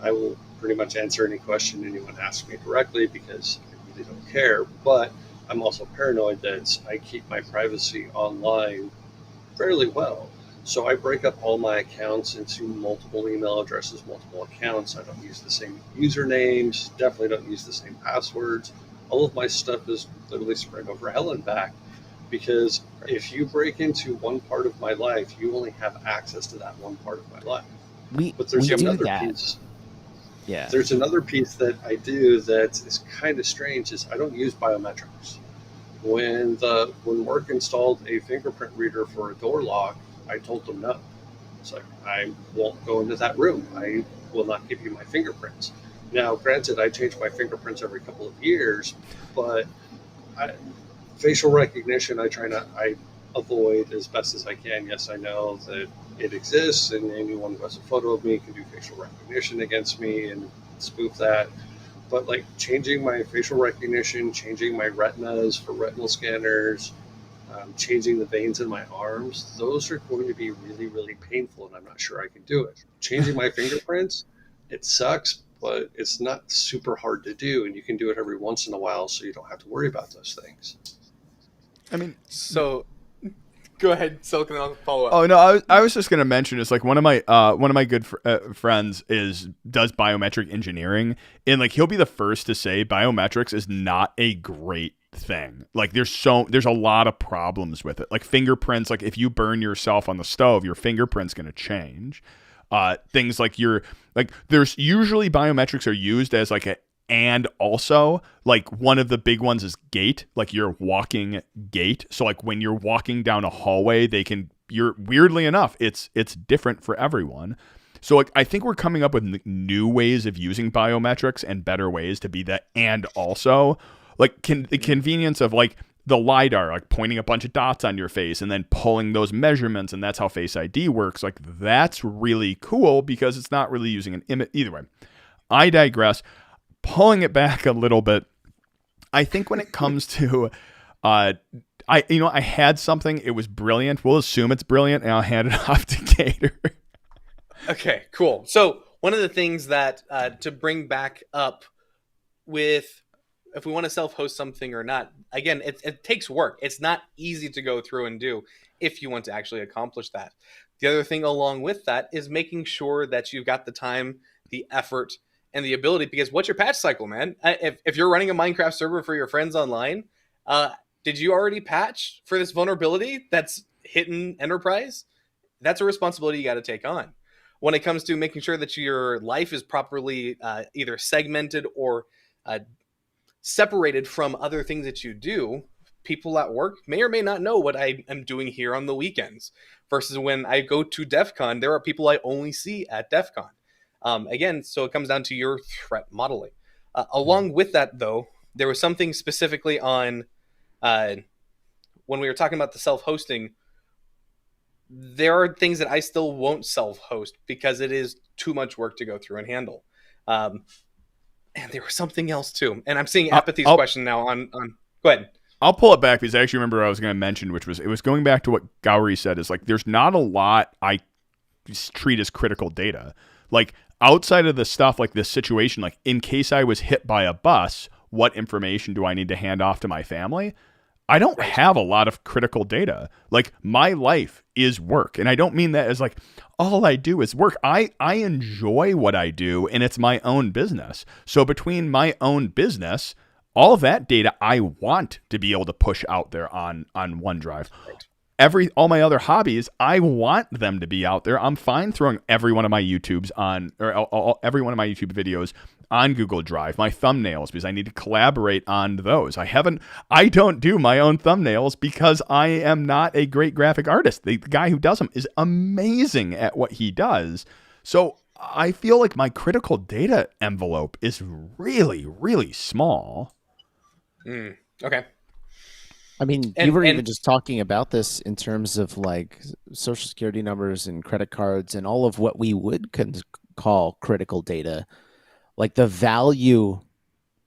I will pretty much answer any question anyone asks me directly because I really don't care. But I'm also paranoid that I keep my privacy online fairly well. So I break up all my accounts into multiple email addresses, multiple accounts. I don't use the same usernames, definitely don't use the same passwords. All of my stuff is literally spread over hell and back, because if you break into one part of my life, you only have access to that one part of my life. But there's another piece. Yeah. There's another piece that I do that is kind of strange, is I don't use biometrics. When work installed a fingerprint reader for a door lock, I told them no. It's like, I won't go into that room. I will not give you my fingerprints. Now, granted, I change my fingerprints every couple of years, but facial recognition, I avoid as best as I can. Yes, I know that it exists, and anyone who has a photo of me can do facial recognition against me and spoof that. But like changing my facial recognition, changing my retinas for retinal scanners, changing the veins in my arms, those are going to be really, really painful, and I'm not sure I can do it. Changing my fingerprints, it sucks, but it's not super hard to do, and you can do it every once in a while, so you don't have to worry about those things. I mean, so go ahead, Silicon, I'll follow up. Oh no, I was just going to mention, it's like one of my good friends does biometric engineering, and like he'll be the first to say biometrics is not a great thing. Like there's a lot of problems with it. Like fingerprints, like if you burn yourself on the stove, your fingerprint's going to change. Things like there's usually biometrics are used as like and also like one of the big ones is gait, like your walking gait. So like when you're walking down a hallway, you're weirdly enough, it's different for everyone. So like I think we're coming up with new ways of using biometrics and better ways to be that. And also like the convenience of like the LiDAR, like pointing a bunch of dots on your face and then pulling those measurements, and that's how Face ID works. Like that's really cool because it's not really using an image. Either way, I digress. Pulling it back a little bit, I think when it comes to, I had something. It was brilliant. We'll assume it's brilliant, and I'll hand it off to Gator. Okay, cool. So one of the things that to bring back up with, if we want to self-host something or not, again, it takes work. It's not easy to go through and do if you want to actually accomplish that. The other thing along with that is making sure that you've got the time, the effort, and the ability, because what's your patch cycle, man? If you're running a Minecraft server for your friends online, did you already patch for this vulnerability that's hitting enterprise? That's a responsibility you got to take on. When it comes to making sure that your life is properly either segmented or separated from other things that you do, people at work may or may not know what I am doing here on the weekends. Versus when I go to DEF CON, there are people I only see at DEF CON. Again, so it comes down to your threat modeling. Along with that, though, there was something specifically on when we were talking about the self-hosting. There are things that I still won't self-host because it is too much work to go through and handle. And there was something else too. And I'm seeing Apathy's question now on. Go ahead. I'll pull it back because I actually remember what I was going to mention, which was it was going back to what Gowrie said. Is like there's not a lot I treat as critical data. Like outside of the stuff like this situation, like in case I was hit by a bus, what information do I need to hand off to my family? I don't have a lot of critical data. Like, my life is work. And I don't mean that as like, all I do is work. I enjoy what I do, and it's my own business. So between my own business, all of that data I want to be able to push out there on OneDrive. All my other hobbies, I want them to be out there. I'm fine throwing every one of my YouTubes on, or every one of my YouTube videos on Google Drive, my thumbnails, because I need to collaborate on those. I don't do my own thumbnails because I am not a great graphic artist. The guy who does them is amazing at what he does. So I feel like my critical data envelope is really, really small. Okay. I mean, you were even just talking about this in terms of like social security numbers and credit cards and all of what we would call critical data. Like, the value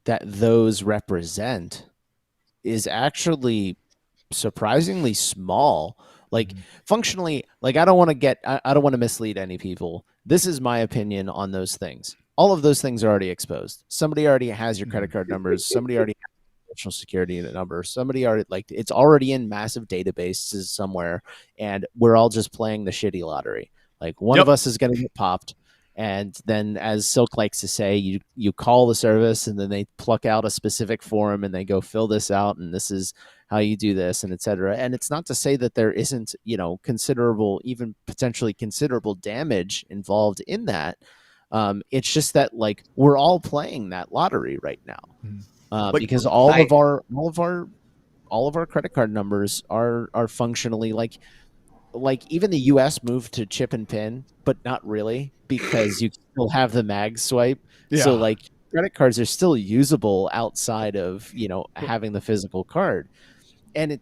that those represent is actually surprisingly small. Like, functionally, like, I don't want to mislead any people. This is my opinion on those things. All of those things are already exposed. Somebody already has your credit card numbers. Somebody already social security number. Somebody already, like, it's already in massive databases somewhere, and we're all just playing the shitty lottery. Like, one of us is going to get popped, and then, as Silk likes to say, you call the service, and then they pluck out a specific form, and they go fill this out, and this is how you do this, and etc. And it's not to say that there isn't, considerable, even potentially considerable damage involved in that. It's just that, like, we're all playing that lottery right now. Because all of our credit card numbers are functionally like even the US moved to chip and pin, but not really, because you still have the mag swipe. Yeah. So, like, credit cards are still usable outside of, having the physical card. And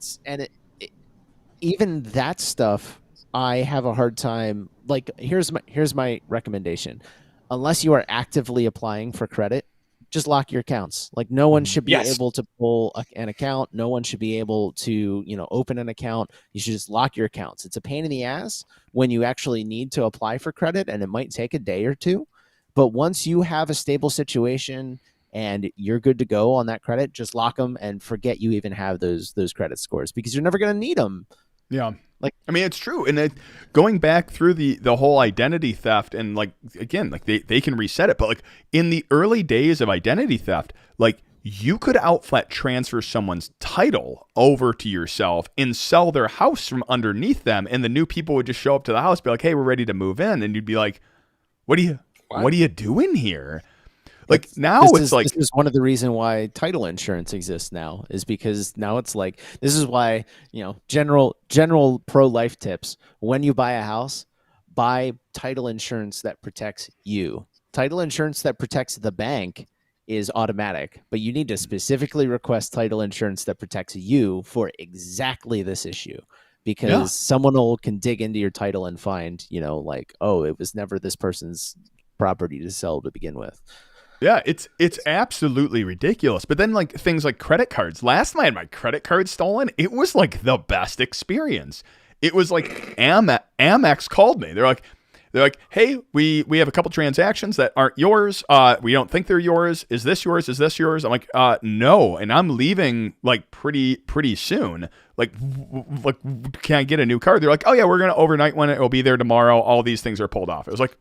even that stuff, I have a hard time. Like, here's my recommendation. Unless you are actively applying for credit, just lock your accounts. Like, no one should be able to pull an account. No one should be able to, open an account. You should just lock your accounts. It's a pain in the ass when you actually need to apply for credit, and it might take a day or two. But once you have a stable situation and you're good to go on that credit, just lock them and forget you even have those credit scores, because you're never going to need them. Yeah. Like, I mean, it's true. And going back through the whole identity theft, and, like, again, like, they can reset it. But, like, in the early days of identity theft, like, you could outflat transfer someone's title over to yourself and sell their house from underneath them. And the new people would just show up to the house, be like, hey, we're ready to move in. And you'd be like, what are you doing here? Like, this is one of the reasons why title insurance exists now, is because now it's like, this is why, general pro-life tips. When you buy a house, buy title insurance that protects you. Title insurance that protects the bank is automatic, but you need to specifically request title insurance that protects you for exactly this issue, because someone can dig into your title and find, like, oh, it was never this person's property to sell to begin with. Yeah, it's absolutely ridiculous. But then, like, things like credit cards. Last time I had my credit card stolen, it was like the best experience. It was like Amex called me. They're like, hey, we have a couple transactions that aren't yours. We don't think they're yours. Is this yours? Is this yours? I'm like, no. And I'm leaving, like, pretty soon. Like, can I get a new card? They're like, oh yeah, we're gonna overnight one. It will be there tomorrow. All these things are pulled off. It was like,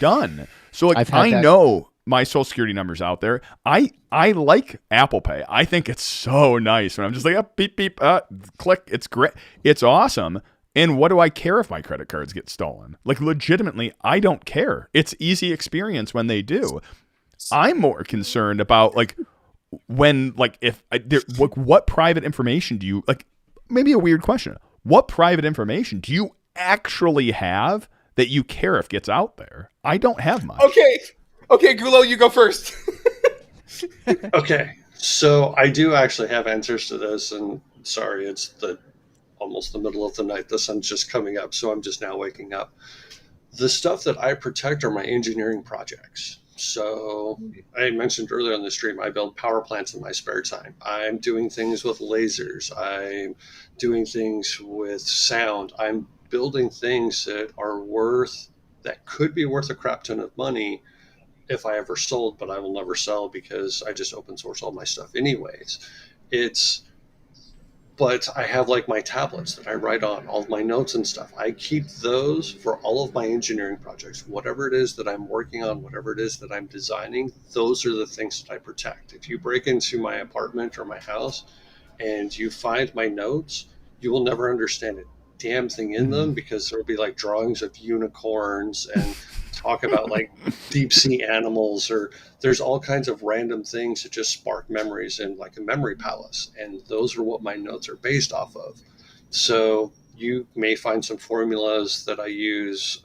done. So, like, I know my social security number's out there. I like Apple Pay. I think it's so nice when I'm just like, beep, beep, click. It's great. It's awesome. And what do I care if my credit cards get stolen? Like, legitimately, I don't care. It's easy experience when they do. I'm more concerned about, like, when, like, what private information do you, like, maybe a weird question. What private information do you actually have that you care if gets out there? I don't have much. Okay, Gulo, you go first. Okay, so I do actually have answers to this, and sorry, it's almost the middle of the night. The sun's just coming up, so I'm just now waking up. The stuff that I protect are my engineering projects. So I mentioned earlier on the stream, I build power plants in my spare time. I'm doing things with lasers. I'm doing things with sound. I'm building things that could be worth a crap ton of money if I ever sold, but I will never sell because I just open source all my stuff anyways. It's but I have like my tablets that I write on all of my notes and stuff. I keep those for all of my engineering projects. Whatever it is that I'm working on, whatever it is that I'm designing, those are the things that I protect. If you break into my apartment or my house and you find my notes, you will never understand a damn thing in them, because there will be like drawings of unicorns and talk about like deep sea animals, or there's all kinds of random things that just spark memories in like a memory palace, and those are what my notes are based off of. So you may find some formulas that I use.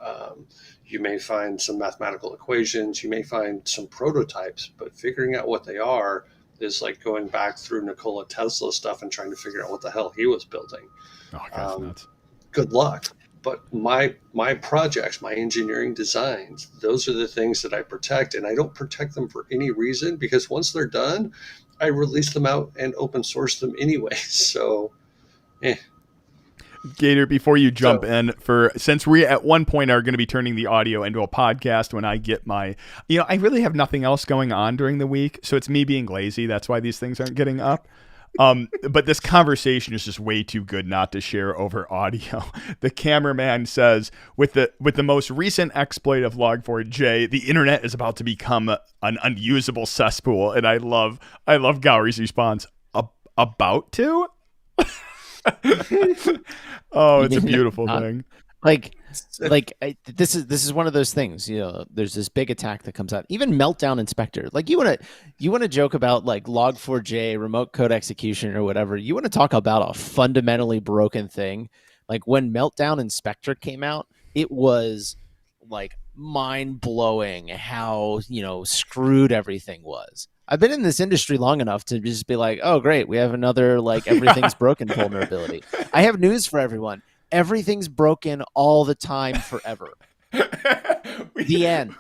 You may find some mathematical equations. You may find some prototypes, but figuring out what they are is like going back through Nikola Tesla stuff and trying to figure out what the hell he was building. Oh, that's nuts. Good luck. But my projects, my engineering designs, those are the things that I protect, and I don't protect them for any reason, because once they're done, I release them out and open source them anyway. So, Gator, before you jump in, since we at one point are going to be turning the audio into a podcast when I get my, I really have nothing else going on during the week, so it's me being lazy. That's why these things aren't getting up. But this conversation is just way too good not to share over audio. The cameraman says, with the most recent exploit of Log4j, the internet is about to become an unusable cesspool. And I love Gowry's response. About to? Oh, it's a beautiful thing. This is one of those things. There's this big attack that comes out. Even Meltdown Inspector. Like you want to joke about like Log4j, remote code execution, or whatever. You want to talk about a fundamentally broken thing. Like when Meltdown Inspector came out, it was like mind blowing how screwed everything was. I've been in this industry long enough to just be like, oh great, we have another like everything's broken vulnerability. I have news for everyone. Everything's broken all the time forever. The end.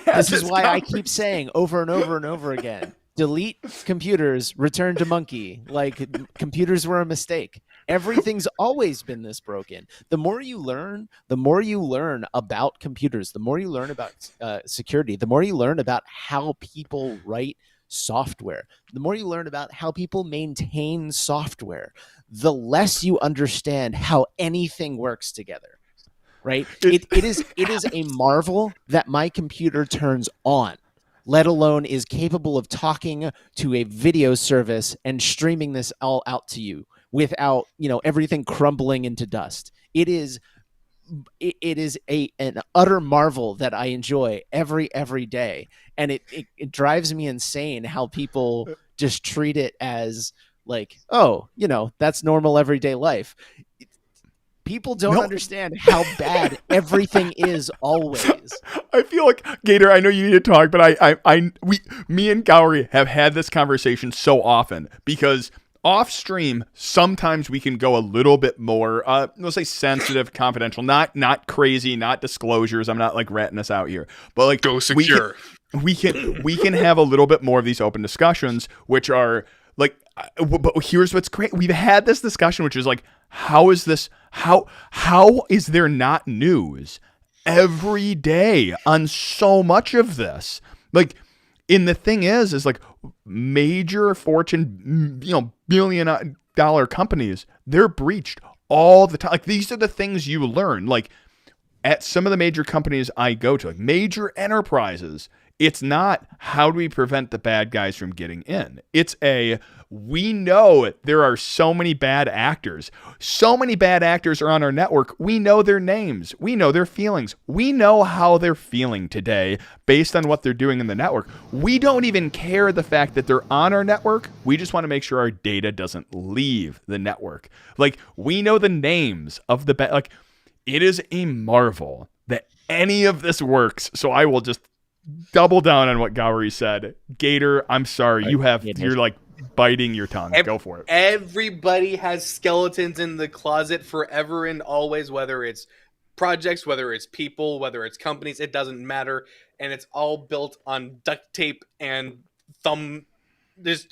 This is why I keep saying over and over and over again, delete computers, return to monkey. Like computers were a mistake. Everything's always been this broken. The more you learn about computers, the more you learn about security, the more you learn about how people write software, the more you learn about how people maintain software, the less you understand how anything works together, right? It is a marvel that my computer turns on, let alone is capable of talking to a video service and streaming this all out to you without, everything crumbling into dust. It is an utter marvel that I enjoy every day. And it drives me insane how people just treat it as like, oh, that's normal everyday life. People don't understand how bad everything is always. I feel like, Gator, I know you need to talk, but me and Gowry have had this conversation so often, because off stream, sometimes we can go a little bit more, let's say sensitive, confidential, not crazy, not disclosures. I'm not like ratting us out here, but like go secure. We can have a little bit more of these open discussions, which are like, but here's what's great. We've had this discussion, which is like, how is there not news every day on so much of this? Like, and the thing is like major Fortune, $1 billion companies, they're breached all the time. Like, these are the things you learn. Like at some of the major companies I go to, like major enterprises, it's not how do we prevent the bad guys from getting in? It's we know there are so many bad actors. So many bad actors are on our network. We know their names. We know their feelings. We know how they're feeling today based on what they're doing in the network. We don't even care the fact that they're on our network. We just want to make sure our data doesn't leave the network. Like, we know the names of the like, it is a marvel that any of this works. So I will just double down on what Gowry said. Gator, I'm sorry. You're like biting your tongue. Go for it. Everybody has skeletons in the closet forever and always, whether it's projects, whether it's people, whether it's companies, it doesn't matter. And it's all built on duct tape and thumb. There's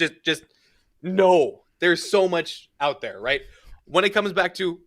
there's so much out there, right? When it comes back to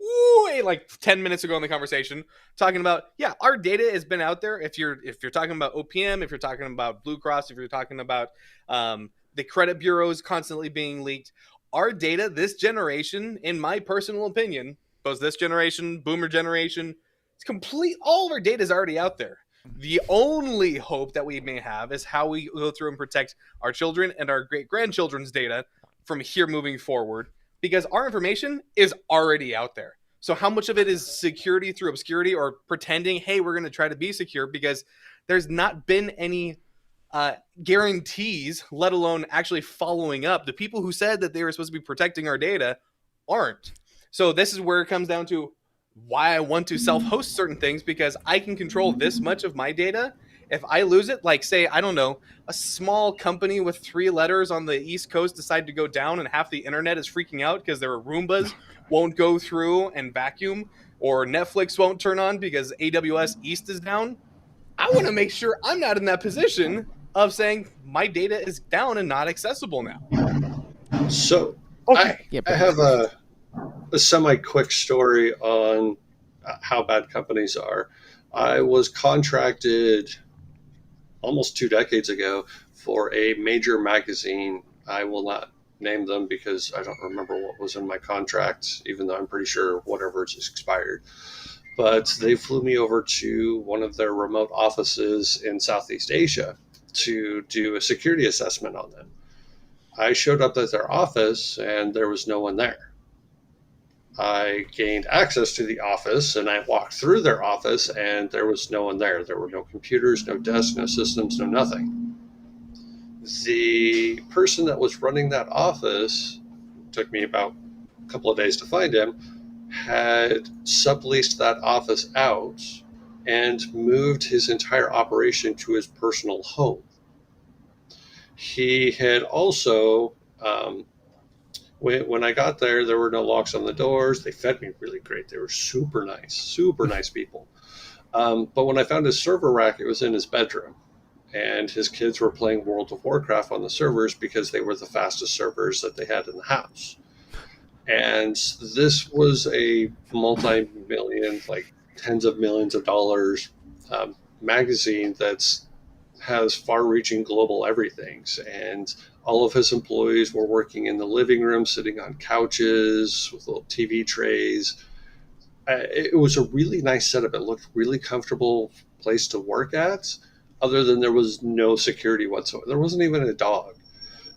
like 10 minutes ago in the conversation, talking about, our data has been out there. If you're talking about OPM, if you're talking about Blue Cross, if you're talking about the credit bureaus constantly being leaked, our data, this generation, in my personal opinion, both this generation, boomer generation, it's complete. All of our data is already out there. The only hope that we may have is how we go through and protect our children and our great grandchildren's data from here moving forward, because our information is already out there. So how much of it is security through obscurity or pretending, hey, we're going to try to be secure, because there's not been any guarantees, let alone actually following up. The people who said that they were supposed to be protecting our data aren't. So this is where it comes down to why I want to self-host certain things, because I can control this much of my data. If I lose it, like say, I don't know, a small company with 3 letters on the East Coast decided to go down and half the internet is freaking out because their Roombas won't go through and vacuum, or Netflix won't turn on because AWS East is down. I want to make sure I'm not in that position of saying my data is down and not accessible now. So Okay. I have a semi-quick story on how bad companies are. I was contracted almost 2 decades ago for a major magazine. I will not name them because I don't remember what was in my contract, even though I'm pretty sure whatever is expired. But they flew me over to one of their remote offices in Southeast Asia to do a security assessment on them. I showed up at their office and there was no one there. I gained access to the office and I walked through their office and there was no one there. There were no computers, no desks, no systems, no nothing. The person that was running that office, took me about a couple of days to find him, had subleased that office out and moved his entire operation to his personal home. He had also, when I got there, there were no locks on the doors. They fed me really great. They were super nice people. But when I found his server rack, it was in his bedroom. And his kids were playing World of Warcraft on the servers because they were the fastest servers that they had in the house. And this was a multi-million, like tens of millions of dollars magazine that has far-reaching global everythings. And all of his employees were working in the living room, sitting on couches with little TV trays. It was a really nice setup. It looked really comfortable place to work at, other than there was no security whatsoever. There wasn't even a dog.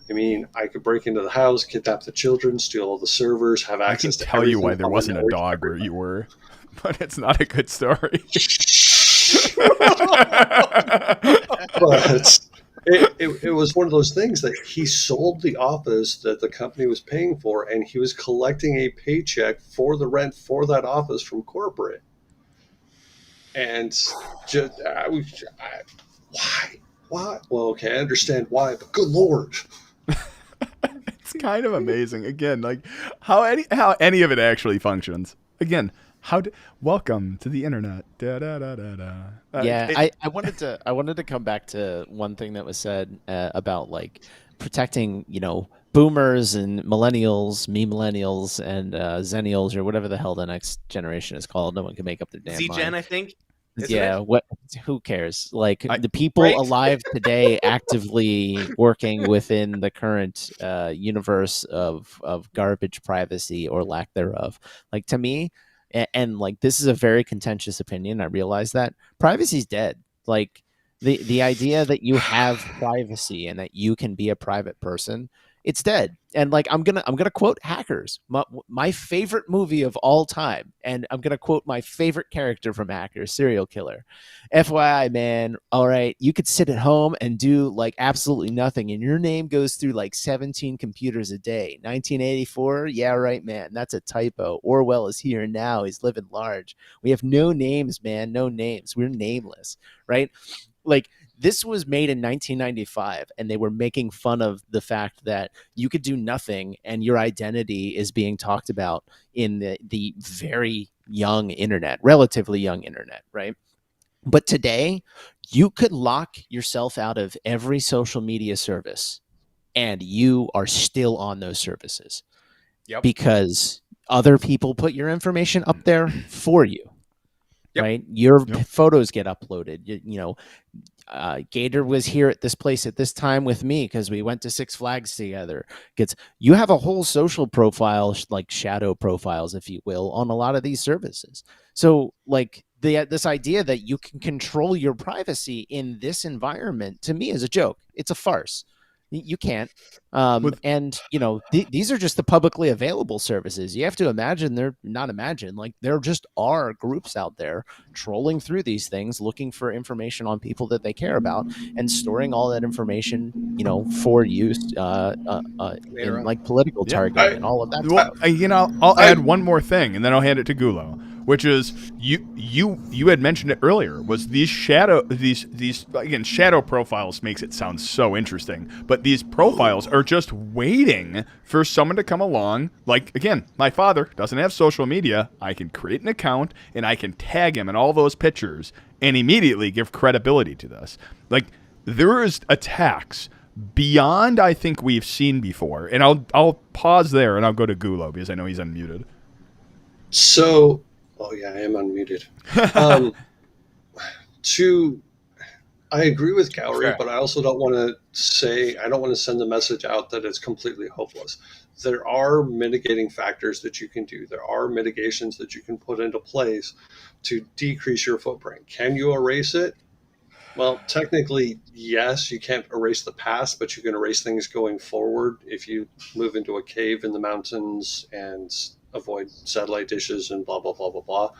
I mean, I could break into the house, kidnap the children, steal all the servers, have access to everything. I can tell you why there wasn't a dog where you were, but it's not a good story. But it was one of those things that he sold the office that the company was paying for, and he was collecting a paycheck for the rent for that office from corporate. And just, why? Well, okay, I understand why, but good Lord. It's kind of amazing. Again, like how any of it actually functions. Again, welcome to the internet. Da, da, da, da, da. I wanted to come back to one thing that was said about like protecting, boomers and millennials, me millennials and zennials, or whatever the hell the next generation is called. No one can make up their damn mind. Z-Gen, I think. Who cares? Like the people alive today actively working within the current universe of garbage privacy or lack thereof. Like, to me, and like, this is a very contentious opinion, I realize that privacy's dead. Like the idea that you have privacy and that you can be a private person, it's dead. And like, I'm gonna quote Hackers, my favorite movie of all time, and I'm gonna quote my favorite character from Hackers, serial killer. FYI, man, all right, you could sit at home and do like absolutely nothing, and your name goes through like 17 computers a day. 1984, yeah, right, man, that's a typo. Orwell is here now. He's living large. We have no names, man, no names. We're nameless, right? Like, this was made in 1995, and they were making fun of the fact that you could do nothing and your identity is being talked about in the very young internet, relatively young internet, right? But today, you could lock yourself out of every social media service, and you are still on those services. Yep. Because other people put your information up there for you. Yep. right? Your Yep. photos get uploaded. Gator was here at this place at this time with me because we went to Six Flags together. You have a whole social profile, like shadow profiles, if you will, on a lot of these services. So like this idea that you can control your privacy in this environment, to me, is a joke. It's a farce. You can't. And these are just the publicly available services. You have to imagine like there just are groups out there trolling through these things, looking for information on people that they care about, and storing all that information, for use Later in on. like political Yeah. targeting and all of that Well, stuff. I'll add one more thing, and then I'll hand it to Gulo, which is you had mentioned it earlier. Was these shadow profiles makes it sound so interesting, but these profiles are just waiting for someone to come along. Like again, my father doesn't have social media. I can create an account and I can tag him in all those pictures and immediately give credibility to this. Like there is attacks beyond I think we've seen before. And I'll pause there and I'll go to Gulo because I know he's unmuted. So, oh yeah, I am unmuted. I agree with Gowrie, Fair. but I also don't want to send the message out that it's completely hopeless. There are mitigating factors that you can do. There are mitigations that you can put into place to decrease your footprint. Can you erase it? Well, technically, yes, you can't erase the past, but you can erase things going forward if you move into a cave in the mountains and avoid satellite dishes and blah, blah, blah, blah, blah.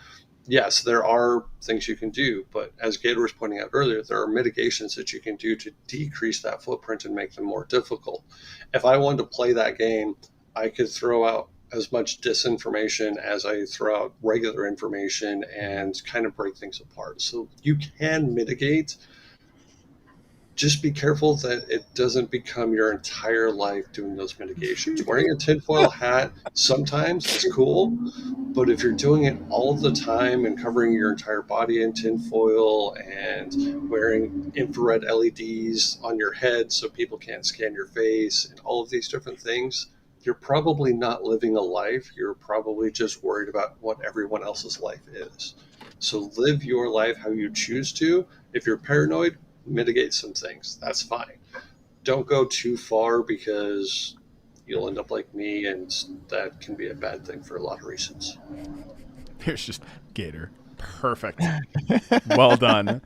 Yes, there are things you can do, but as Gator was pointing out earlier, there are mitigations that you can do to decrease that footprint and make them more difficult. If I wanted to play that game, I could throw out as much disinformation as I throw out regular information and kind of break things apart. So you can mitigate. Just be careful that it doesn't become your entire life doing those mitigations. Wearing a tinfoil hat sometimes is cool, but if you're doing it all the time and covering your entire body in tinfoil and wearing infrared LEDs on your head so people can't scan your face and all of these different things, you're probably not living a life. You're probably just worried about what everyone else's life is. So live your life how you choose to. If you're paranoid, mitigate some things. That's fine. Don't go too far because you'll end up like me, and that can be a bad thing for a lot of reasons. Here's just Gator. Perfect. Well done.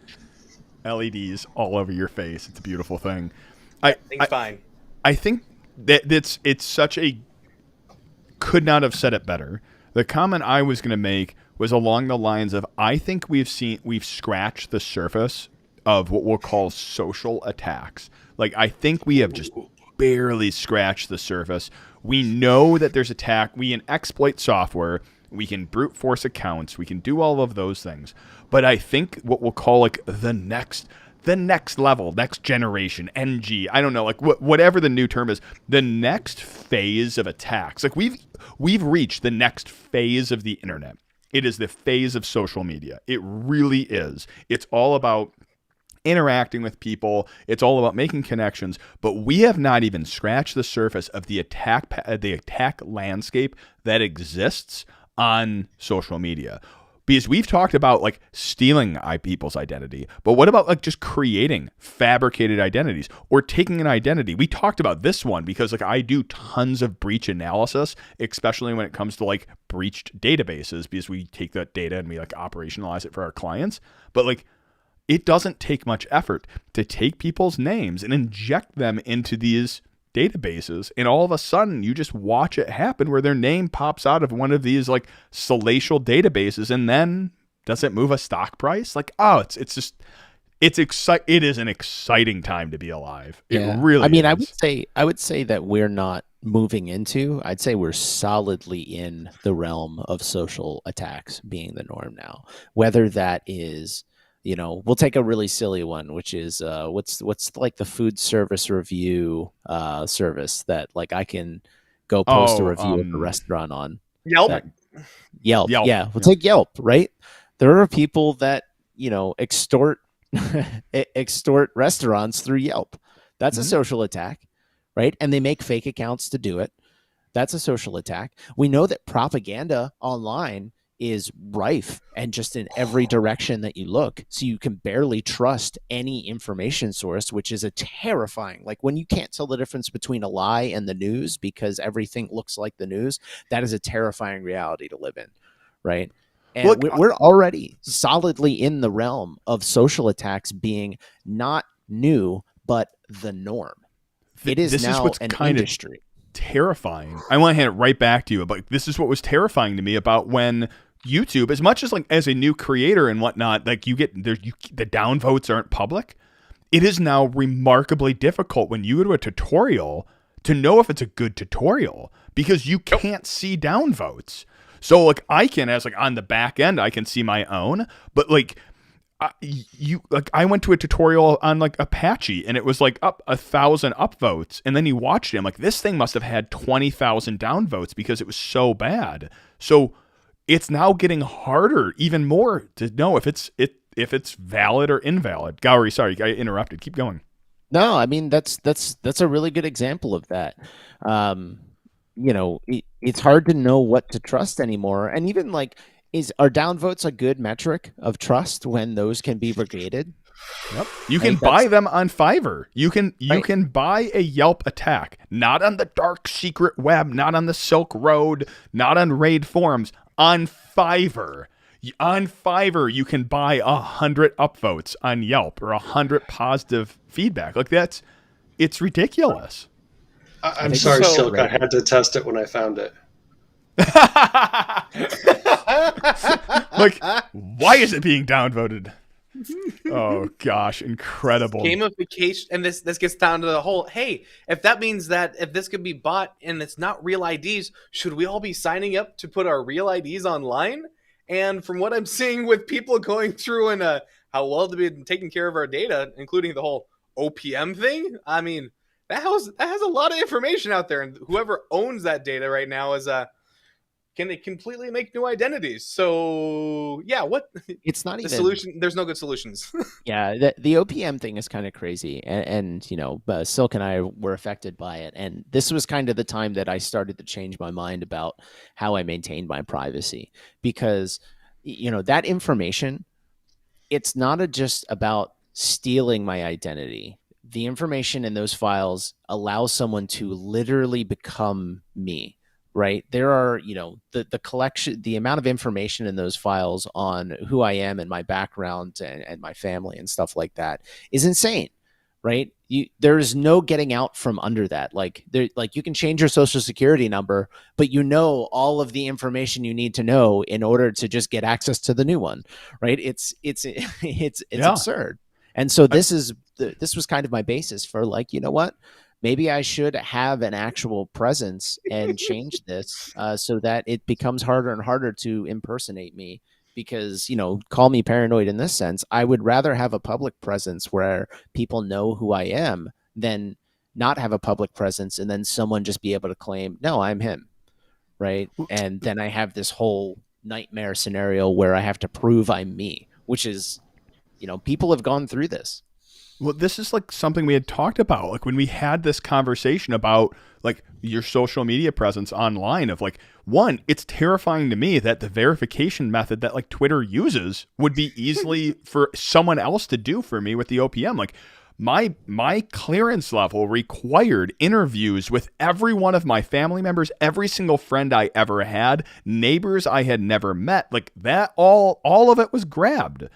LEDs all over your face. It's a beautiful thing. Everything's fine. I think that it's such a could not have said it better. The comment I was going to make was along the lines of I think we've scratched the surface of what we'll call social attacks. Like I think we have just barely scratched the surface. We know that there's attack. We can exploit software. We can brute force accounts. We can do all of those things. But I think what we'll call like the next level, next generation, NG, I don't know, like whatever the new term is, the next phase of attacks. Like we've reached the next phase of the internet. It is the phase of social media. It really is. It's all about interacting with people. It's all about making connections, but we have not even scratched the surface of the attack landscape that exists on social media. Because we've talked about like stealing people's identity, but what about like just creating fabricated identities or taking an identity? We talked about this one because like I do tons of breach analysis, especially when it comes to like breached databases, because we take that data and we like operationalize it for our clients. But like it doesn't take much effort to take people's names and inject them into these databases, and all of a sudden you just watch it happen where their name pops out of one of these like salacial databases, and then does it move a stock price? Like, oh, it is an exciting time to be alive. It really is. I would say that we're not moving into, I'd say we're solidly in the realm of social attacks being the norm now. Whether that is, we'll take a really silly one, which is what's like the food service review service that like I can go post a review of a restaurant on. Yelp. Yelp. Yeah. We'll take Yelp, right? There are people that, extort restaurants through Yelp. That's a social attack, right? And they make fake accounts to do it. That's a social attack. We know that propaganda online is rife and just in every direction that you look. So you can barely trust any information source, which is a terrifying, like when you can't tell the difference between a lie and the news because everything looks like the news, that is a terrifying reality to live in, right? And Look, we're already solidly in the realm of social attacks being not new, but the norm. It is this now is what's an kind industry. of terrifying. I want to hand it right back to you, but this is what was terrifying to me about when YouTube, as much as like as a new creator and whatnot, like you get there, the downvotes aren't public. It is now remarkably difficult when you go to a tutorial to know if it's a good tutorial because you can't see downvotes. So like I can, as like on the back end, I can see my own, but like I went to a tutorial on like Apache and it was like up 1,000 upvotes, and then you watched it. I'm like, this thing must have had 20,000 downvotes because it was so bad. So it's now getting harder, even more, to know if it's valid or invalid. Gowrie, sorry, I interrupted. Keep going. No, I mean that's a really good example of that. It's hard to know what to trust anymore, and even like, are downvotes a good metric of trust when those can be brigaded? Yep. You can buy them on Fiverr. You can buy a Yelp attack, not on the dark secret web, not on the Silk Road, not on raid forums, on Fiverr. On Fiverr, you can buy 100 upvotes on Yelp or 100 positive feedback. Like it's ridiculous. I'm sorry, Silk. I had to test it when I found it. Like, why is it being downvoted? Oh gosh, incredible gamification. And this gets down to the whole, hey, if that means that if this could be bought and it's not real IDs, should we all be signing up to put our real IDs online? And from what I'm seeing with people going through and how well they've been taking care of our data, including the whole OPM thing, I mean, that has a lot of information out there, and whoever owns that data right now is can they completely make new identities? So yeah, it's not the even solution. There's no good solutions. Yeah, the OPM thing is kind of crazy, and Silk and I were affected by it, and this was kind of the time that I started to change my mind about how I maintained my privacy, because that information, it's not just about stealing my identity. The information in those files allows someone to literally become me. Right. There are, the collection, the amount of information in those files on who I am and my background and my family and stuff like that is insane. Right. There's no getting out from under that. Like you can change your social security number, but all of the information you need to know in order to just get access to the new one. Right. It's absurd. And so this was kind of my basis for like, you know what? Maybe I should have an actual presence and change this so that it becomes harder and harder to impersonate me, because, call me paranoid in this sense. I would rather have a public presence where people know who I am than not have a public presence and then someone just be able to claim, no, I'm him. Right. And then I have this whole nightmare scenario where I have to prove I'm me, which is, people have gone through this. Well, this is like something we had talked about, like when we had this conversation about like your social media presence online, of like, one, it's terrifying to me that the verification method that like Twitter uses would be easily for someone else to do for me with the OPM. Like my clearance level required interviews with every one of my family members, every single friend I ever had, neighbors I had never met. Like that, all of it was grabbed.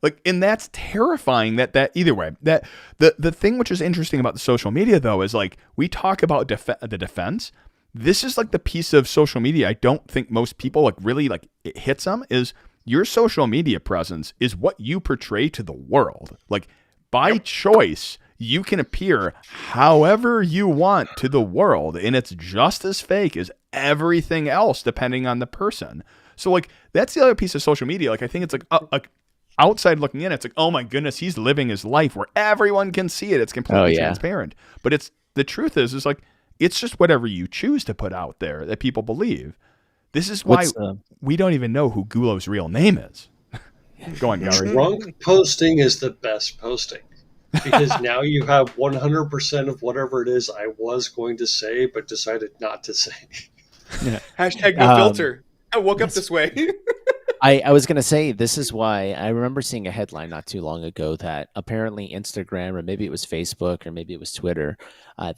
Like, and that's terrifying that either way, that the thing which is interesting about the social media though, is like, we talk about the defense. This is like the piece of social media I don't think most people like really like it hits them, is your social media presence is what you portray to the world. Like by choice, you can appear however you want to the world, and it's just as fake as everything else depending on the person. So like, that's the other piece of social media. Like, I think it's like outside looking in, it's like, oh my goodness, he's living his life where everyone can see it. It's completely transparent. But the truth is like, it's just whatever you choose to put out there that people believe. This is why we don't even know who Gulo's real name is. Go on, Gowrie. Drunk posting is the best posting, because now you have 100% of whatever it is I was going to say but decided not to say. Yeah. Hashtag no filter. I woke up this way. I was going to say, this is why I remember seeing a headline not too long ago that apparently Instagram, or maybe it was Facebook, or maybe it was Twitter,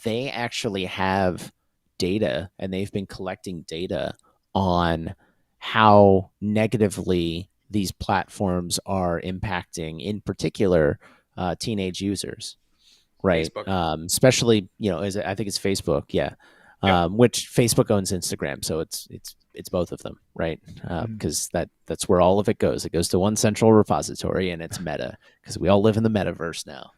they actually have data, and they've been collecting data on how negatively these platforms are impacting, in particular, teenage users, right? Facebook. Especially, I think it's Facebook, yeah. Yep. Which Facebook owns Instagram, so it's both of them, right? Because that's where all of it goes. It goes to one central repository, and it's Meta, because we all live in the metaverse now.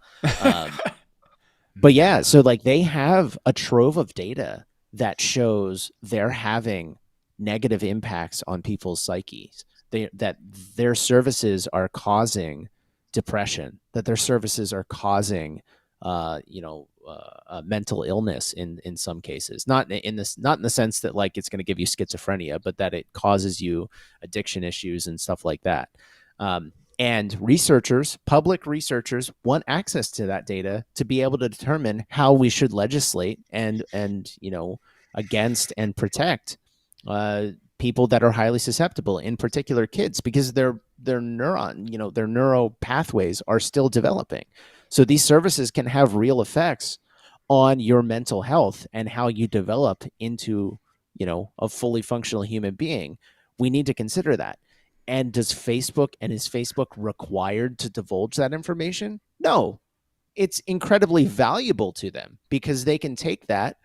But yeah, so like they have a trove of data that shows they're having negative impacts on people's psyches. That their services are causing depression, that their services are causing mental illness in some cases, not in the sense that like it's going to give you schizophrenia, but that it causes you addiction issues and stuff like that. And public researchers, want access to that data to be able to determine how we should legislate and against and protect people that are highly susceptible, in particular kids, because their neural pathways are still developing. So these services can have real effects on your mental health and how you develop into, a fully functional human being. We need to consider that. And is Facebook required to divulge that information? No. It's incredibly valuable to them because they can take that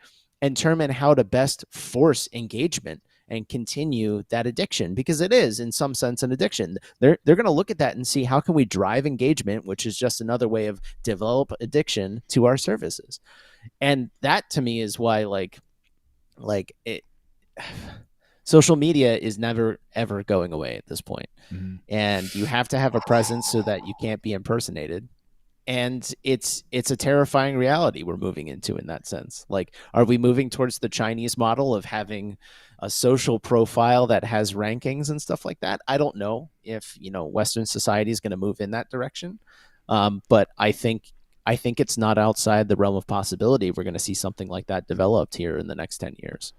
and determine how to best force engagement and continue that addiction, because it is in some sense an addiction. They're going to look at that and see how can we drive engagement, which is just another way of develop addiction to our services. And that to me is why like it social media is never ever going away at this point. And you have to have a presence so that you can't be impersonated. And it's a terrifying reality we're moving into in that sense. Like, are we moving towards the Chinese model of having a social profile that has rankings and stuff like that? I don't know if Western society is going to move in that direction, but I think it's not outside the realm of possibility we're going to see something like that developed here in the next 10 years.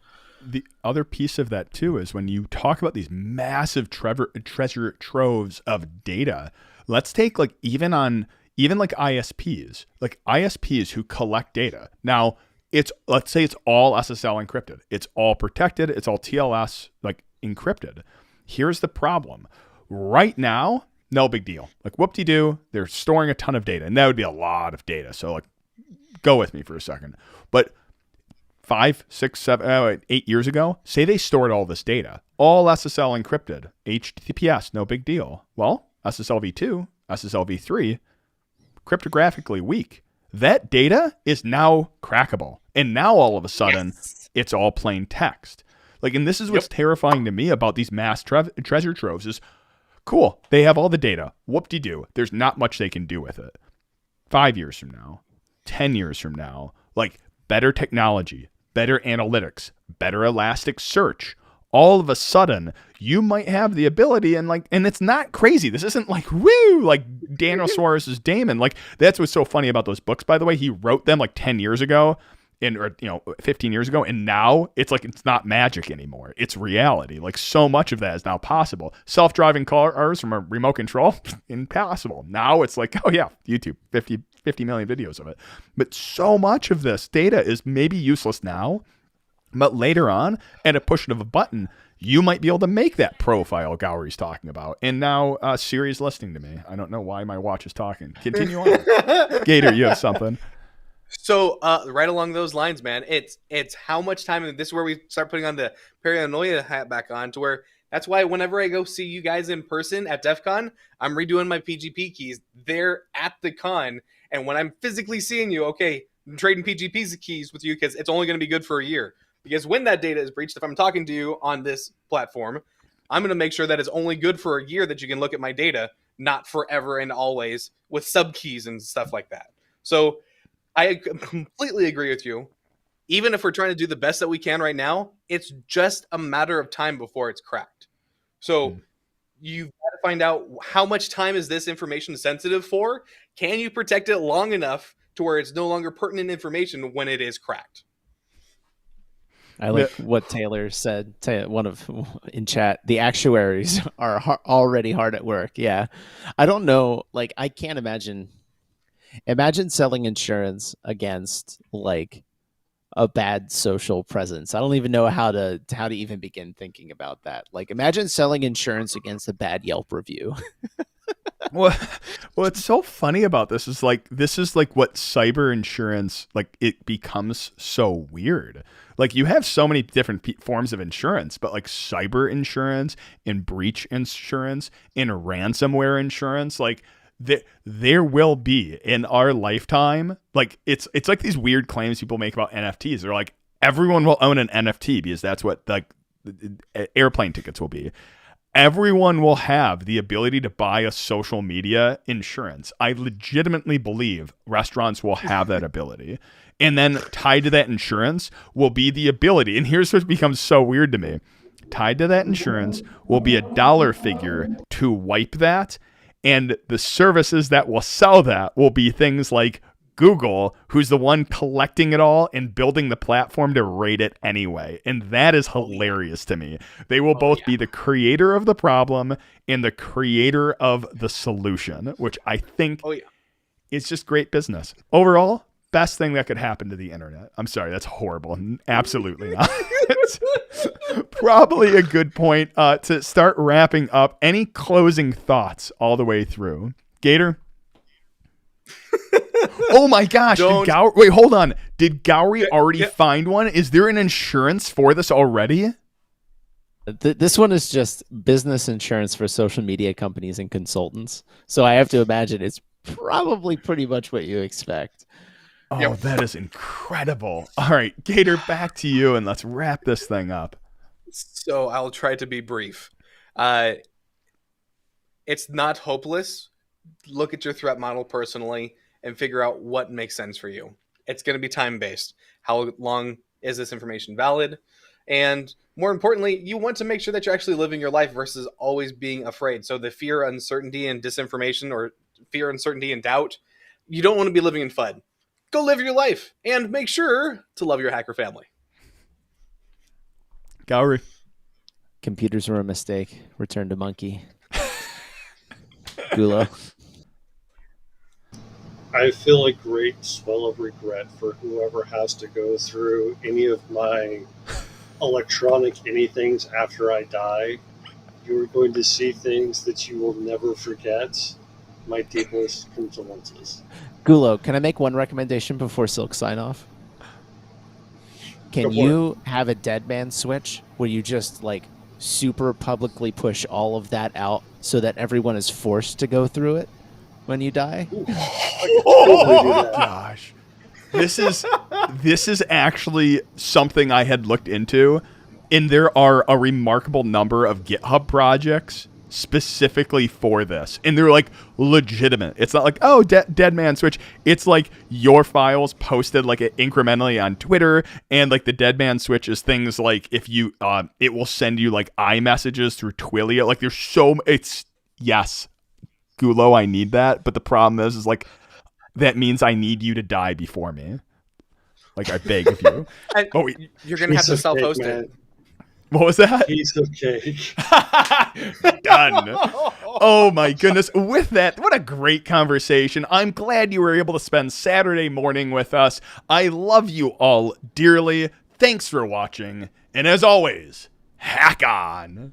The other piece of that too is when you talk about these massive treasure troves of data. Let's take like even like ISPs who collect data. Now, let's say it's all SSL encrypted. It's all protected. It's all TLS like encrypted. Here's the problem. Right now, no big deal. Like whoop-de-doo, they're storing a ton of data, and that would be a lot of data. So like, go with me for a second. But 5, 6, 7, 8 years ago, say they stored all this data, all SSL encrypted, HTTPS, no big deal. Well, SSL v2, SSL v3, cryptographically weak. That data is now crackable. And now all of a sudden, it's all plain text. Like, and this is what's terrifying to me about these mass treasure troves is, cool, they have all the data. Whoop-de-doo. There's not much they can do with it. 5 years from now, 10 years from now, like better technology, better analytics, better Elasticsearch. All of a sudden, you might have the ability and it's not crazy. This isn't like, woo, like Daniel Suarez's Damon. Like, that's what's so funny about those books, by the way. He wrote them like 10 years ago or 15 years ago. And now it's like, it's not magic anymore. It's reality. Like, so much of that is now possible. Self-driving cars from a remote control, impossible. Now it's like, oh yeah, YouTube, 50 million videos of it. But so much of this data is maybe useless now, but later on, at a push of a button, you might be able to make that profile Gowry's talking about. And now Siri's listening to me. I don't know why my watch is talking. Continue on. Gator, you have something. So right along those lines, man, it's how much time, and this is where we start putting on the paranoia hat back on, to where that's why whenever I go see you guys in person at DEF CON, I'm redoing my PGP keys. They're at the con. And when I'm physically seeing you, okay, I'm trading PGP keys with you because it's only going to be good for a year. Because when that data is breached, if I'm talking to you on this platform, I'm going to make sure that it's only good for a year that you can look at my data, not forever and always with subkeys and stuff like that. So I completely agree with you. Even if we're trying to do the best that we can right now, it's just a matter of time before it's cracked. So you've got to find out how much time is this information sensitive for? Can you protect it long enough to where it's no longer pertinent information when it is cracked? I like what Taylor said. One of in chat, the actuaries are already hard at work. Yeah, I don't know. Like, I can't imagine. Imagine selling insurance against like a bad social presence. I don't even know how to even begin thinking about that. Like, imagine selling insurance against a bad Yelp review. Well, what's so funny about this is like what cyber insurance, like, it becomes so weird. Like, you have so many different forms of insurance, but like cyber insurance and breach insurance and ransomware insurance, like there will be in our lifetime, like it's like these weird claims people make about NFTs. They're like, everyone will own an NFT because that's what like airplane tickets will be. Everyone will have the ability to buy a social media insurance. I legitimately believe restaurants will have that ability. And then tied to that insurance will be the ability, and here's what becomes so weird to me. Tied to that insurance will be a dollar figure to wipe that, and the services that will sell that will be things like Google, who's the one collecting it all and building the platform to rate it anyway. And that is hilarious to me. They will both be the creator of the problem and the creator of the solution, which I think is just great business. Overall, best thing that could happen to the internet. I'm sorry, that's horrible. Absolutely not. It's probably a good point to start wrapping up. Any closing thoughts all the way through? Gator? Oh my gosh. Wait, hold on. Did Gowrie already find one? Is there an insurance for this already? This one is just business insurance for social media companies and consultants. So I have to imagine it's probably pretty much what you expect. Oh, that is incredible. All right, Gator, back to you, and let's wrap this thing up. So I'll try to be brief. It's not hopeless. Look at your threat model personally and figure out what makes sense for you. It's going to be time-based. How long is this information valid? And more importantly, you want to make sure that you're actually living your life versus always being afraid. So the fear, uncertainty, and disinformation, or fear, uncertainty, and doubt, you don't want to be living in FUD. Go live your life and make sure to love your hacker family. Gowrie. Computers were a mistake. Return to monkey. Gulo. I feel a great swell of regret for whoever has to go through any of my electronic anythings after I die. You're going to see things that you will never forget. My deepest condolences. Gulo, can I make one recommendation before Silk sign off? Can you have a dead man switch where you just like super publicly push all of that out so that everyone is forced to go through it when you die? Oh gosh. This is actually something I had looked into, and there are a remarkable number of GitHub projects specifically for this, and they're like legitimate. It's not like, oh, dead man switch. It's like your files posted like incrementally on Twitter, and like the dead man switch is things like if you it will send you like iMessages through Twilio. Like there's it's yes, Gulo, I need that, but the problem is like that means I need you to die before me. Like I beg of you. You're gonna have to self-host it. What was that? Piece of cake. Done. Oh my goodness. With that, what a great conversation. I'm glad you were able to spend Saturday morning with us. I love you all dearly. Thanks for watching. And as always, hack on.